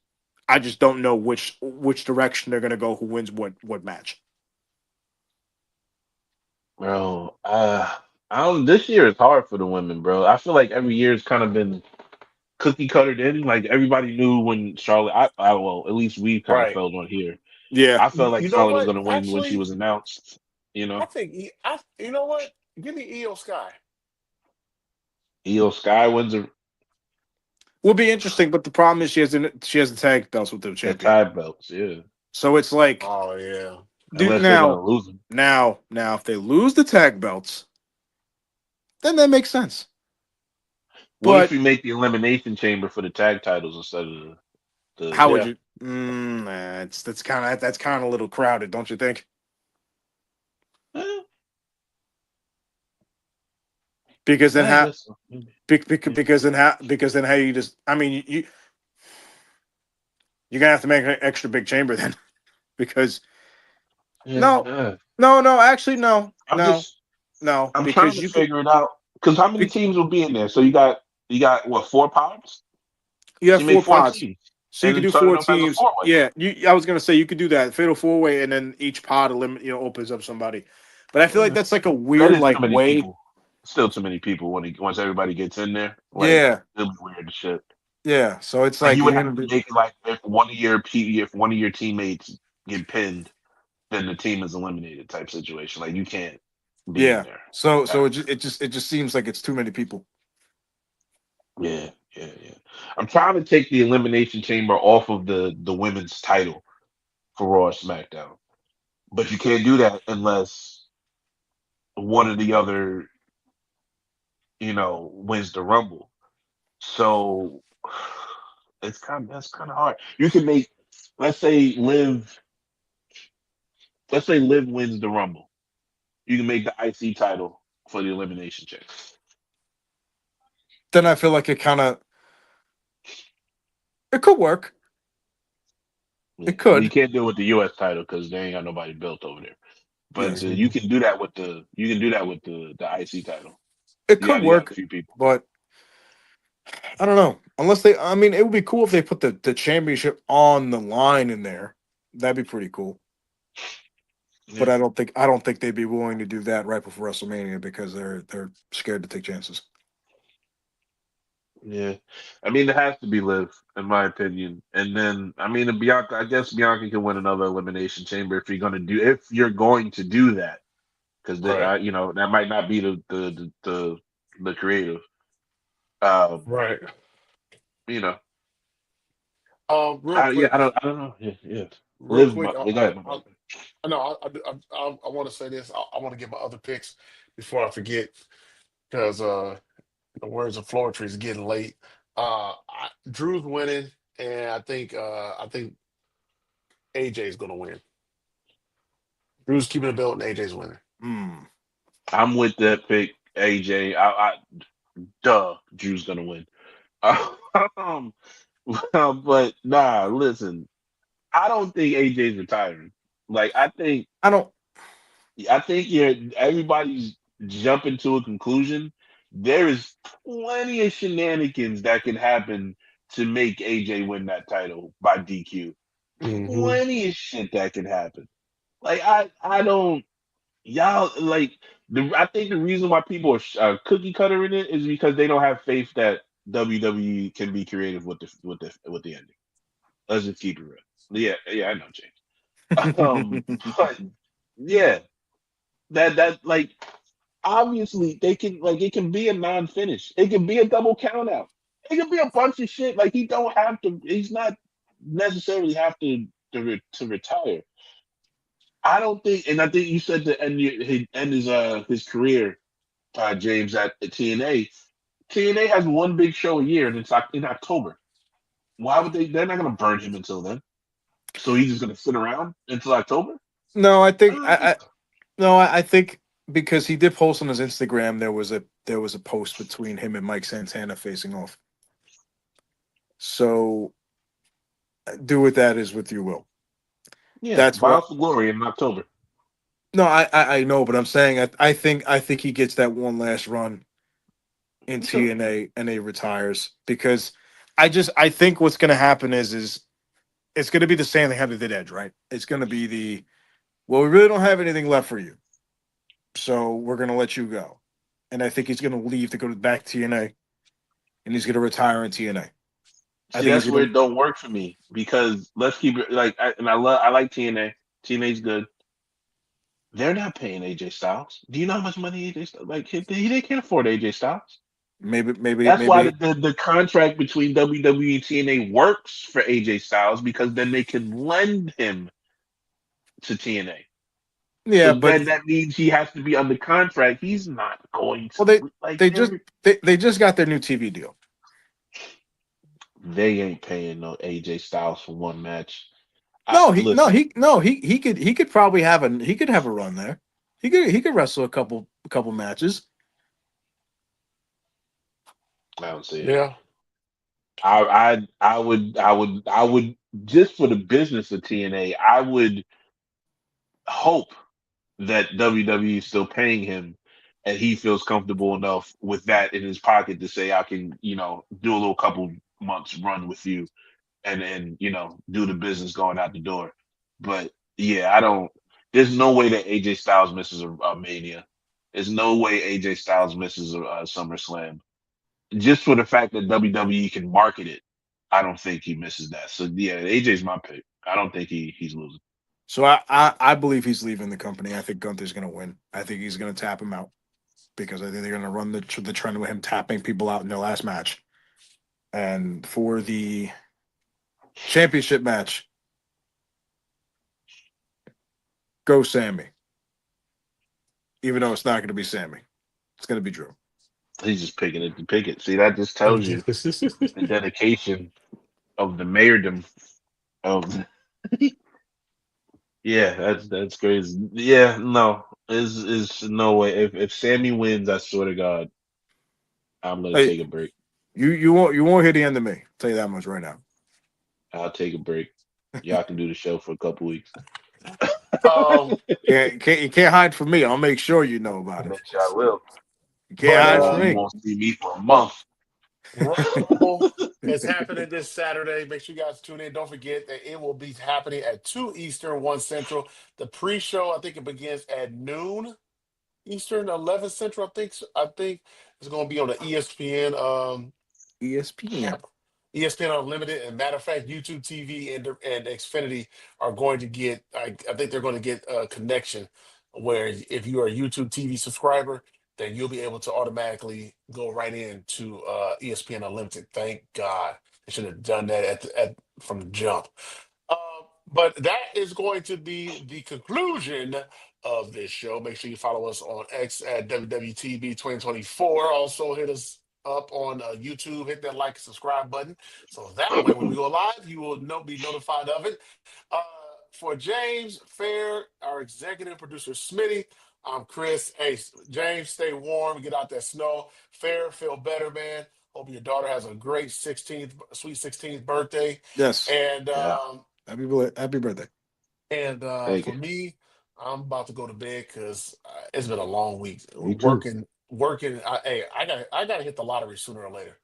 I just don't know which direction they're gonna go. Who wins what match? Bro, I don't. This year is hard for the women, bro. I feel like every year has kind of been cookie cuttered in. Like everybody knew when Charlotte. Well, at least we kind of Right. felt on here. Yeah, I felt like You know Charlotte was what? going to win when she Actually, was announced. You I know, think you know what? Give me Io Sky. Io Sky wins will be interesting. But the problem is she has the tag belts with the the champion. tag belts. Yeah, So it's like, Oh yeah. dude, unless they're going to lose them. now, if they lose the tag belts, then that makes sense. What if But we make the elimination chamber for the tag titles instead of the how would Yeah. you? That's kind of a little crowded, don't you think? eh, Because then I how? guess so. Maybe. Because then how you just? I mean, you're gonna have to make an extra big chamber then. Because Yeah, no, yeah. no, actually I'm just no, I'm trying because to you could figure it out because how many be- teams will be in there? So you got what, four pods? you So have you make four four pods, teams so you and could then do start it four up as a teams. four way. Yeah, I was gonna say you could do that fatal four way, and then each pod opens up somebody. But I feel like that's like a That weird is too like many way. people. Still too many people when once everybody gets in there. Like Yeah, it'll be weird as shit. yeah. So it's Like like you you're would have gonna to be. make it like if one of your teammates get pinned, then the team is eliminated type situation. Like you can't be in Yeah. there. So That- it just seems like it's too many people. yeah, yeah, yeah. I'm trying to take the elimination chamber off of the women's title for Raw and SmackDown, but you can't do that unless one or the other, wins the Rumble. So that's kind of hard. You can make, let's say let's say Liv wins the Rumble. You can make the IC title for the elimination chamber. Then I feel like it could work. Yeah. It Well, you could. can't do it with the US title because they ain't got nobody built over there. But Yes, you Mhm. can do that with the IC title. it You could got a work, few people. but I don't know. Unless they, I mean, it would be cool if they put the championship on the line in there. That'd be pretty cool. But Yeah. I don't think they'd be willing to do that right before WrestleMania because they're scared to take chances. Yeah, I mean it has to be Liv, in my opinion. And then I mean Bianca, I guess Bianca can win another elimination chamber if you're going to do that, because Right. that might not be the creative. Um, Right. you know, Real quick, I don't know. Yeah, yeah. real Liv, quick. go ahead, my bad. I know. I want to say this. I want to get my other picks before I forget because the words of Floetry is getting late. Drew's winning, and I think AJ is going to win. Drew's keeping the belt, and AJ's winning. Hmm. I'm with that pick, AJ. Drew's gonna win. Um, but nah, listen. I don't think AJ's retiring. Like I don't. I think everybody's jumping to a conclusion. There is plenty of shenanigans that can happen to make AJ win that title by DQ. Hmm. Plenty of shit that can happen. Like I don't y'all like I think the reason why people are cookie cutter in it is because they don't have faith that WWE can be creative with the ending. Let's just keep it real. Yeah, yeah, I know, James. But yeah, that like obviously they can like it can be a non-finish. It can be a double count out. It can be a bunch of shit. Like he don't have to. He's not necessarily have to retire. I don't think, and I think you said to end his career, James, at TNA. TNA has one big show a year, and it's like in October. Why would they? They're not going to burn him until then. So he's just going to sit around until October. No, I I think don't think so. no, I think because he did post on his Instagram. There was a post between him and Mike Santana facing off. So do with that as with you will. Yeah, That's what. Bound for Glory in October. No, I know, but I'm saying I think he gets that one last run in Okay. TNA and he retires because I think what's going to happen is it's going to be the same thing how they did Edge, right? It's going to be well, we really don't have anything left for you, so we're going to let you go, and I think he's going to leave to go back to TNA, and he's going to retire in TNA. I See, think he's that's where going it don't work for me because let's keep it like, I like TNA. TNA's good. They're not paying AJ Styles. Do you know how much money AJ Styles? Like they can't afford AJ Styles. That's why maybe the contract between WWE and TNA works for AJ Styles because then they can lend him to TNA. yeah, So but then that means he has to be under contract. He's not going well to like they just they just got their new TV deal. they ain't paying no AJ Styles for one match. No, Listen, he could probably have a run there. He could wrestle a couple matches. I don't see it. Yeah. I would just for the business of TNA, I would hope that WWE is still paying him and he feels comfortable enough with that in his pocket to say I can, do a little couple months run with you and do the business going out the door. But yeah, I don't there's no way that AJ Styles misses a Mania. There's no way AJ Styles misses a SummerSlam. Just for the fact that WWE can market it, I don't think he misses that. So yeah, AJ's my pick. I don't think he's losing. So I believe he's leaving the company. I think Gunther's going to win. I think he's going to tap him out because I think they're going to run the trend with him tapping people out in their last match. And for the championship match, go Sammy. Even though it's not going to be Sammy, it's going to be Drew. He's just picking it to pick it. See, that just tells you the dedication of the mayordom of yeah, that's crazy. Yeah, no. Is no way. If Sammy wins, I swear to God, I'm gonna Hey, take a break. you won't hear the end of me. I'll tell you that much right now. I'll take a break. Y'all can do the show for a couple weeks. Um, You can't hide from me. I'll make sure you know I about it. bet y'all will. You can't but hide from You me. won't see me for a month. Royal Rumble is happening this Saturday. Make sure you guys tune in. Don't forget that it will be happening at 2 Eastern, 1 Central. The pre-show, I think it begins at noon Eastern, 11 Central. I think it's going to be on the ESPN ESPN. app, ESPN Unlimited, and matter of fact, YouTube TV and Xfinity are going to get. I think they're going to get a connection where if you are a YouTube TV subscriber, then you'll be able to automatically go right into ESPN Unlimited. Thank God, they should have done that from the jump. Um, but that is going to be the conclusion of this show. Make sure you follow us on X at WWTB 2024. Also, hit us up on YouTube. Hit that like and subscribe button. So that way, when we go live, you will be notified of it. Uh, for James Fair, our executive producer, Smitty, I'm Chris. Hey, James, stay warm. Get out that snow. Fair, feel better, man. Hope your daughter has a great 16th, sweet 16th birthday. Yes. And Yeah, Happy birthday. thank you. for me, I'm about to go to bed because it's been a long week Me too. working. Hey, I gotta hit the lottery sooner or later.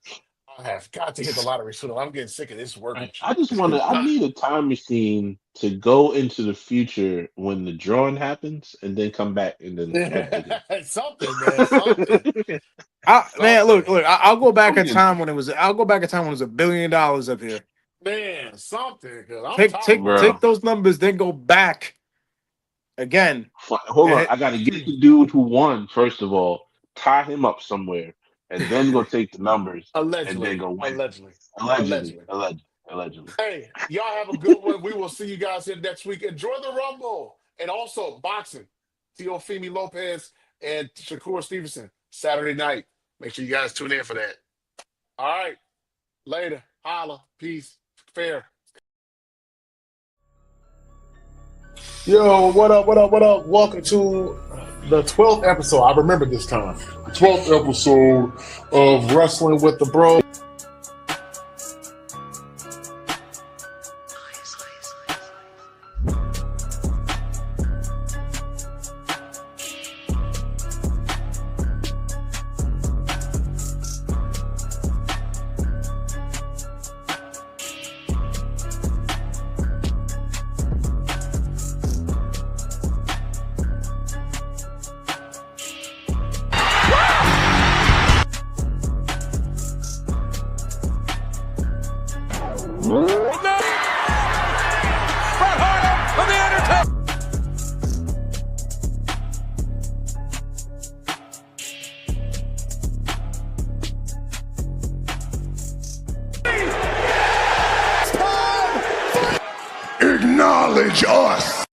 I have got to hit the lottery sooner. I'm getting sick of this working I shit. just want to. I need a time machine to go into the future when the drawing happens, and then come back and then put it again. Something, man, something, Man, look, something, I'll go back I'm a getting time when it was. I'll go back a time when it was $1 billion up here. man, something. Because I'm Take tired of take working. bro. take those numbers, then go back again. Hold And on, I gotta get the dude who won first of all, tie him up somewhere, and then go take the numbers, and then allegedly, go win. allegedly, Allegedly, allegedly. allegedly, allegedly. Hey, y'all have a good one. We will see you guys here next week. Enjoy the Rumble and also boxing. Teofimi Lopez and Shakur Stevenson Saturday night. Make sure you guys tune in for that. All right, later. Holla, peace, fair. Yo, what up? What up? What up? Welcome to the 12th episode. I remember this time. The 12th episode of Wrestling with the Bros. Acknowledge us.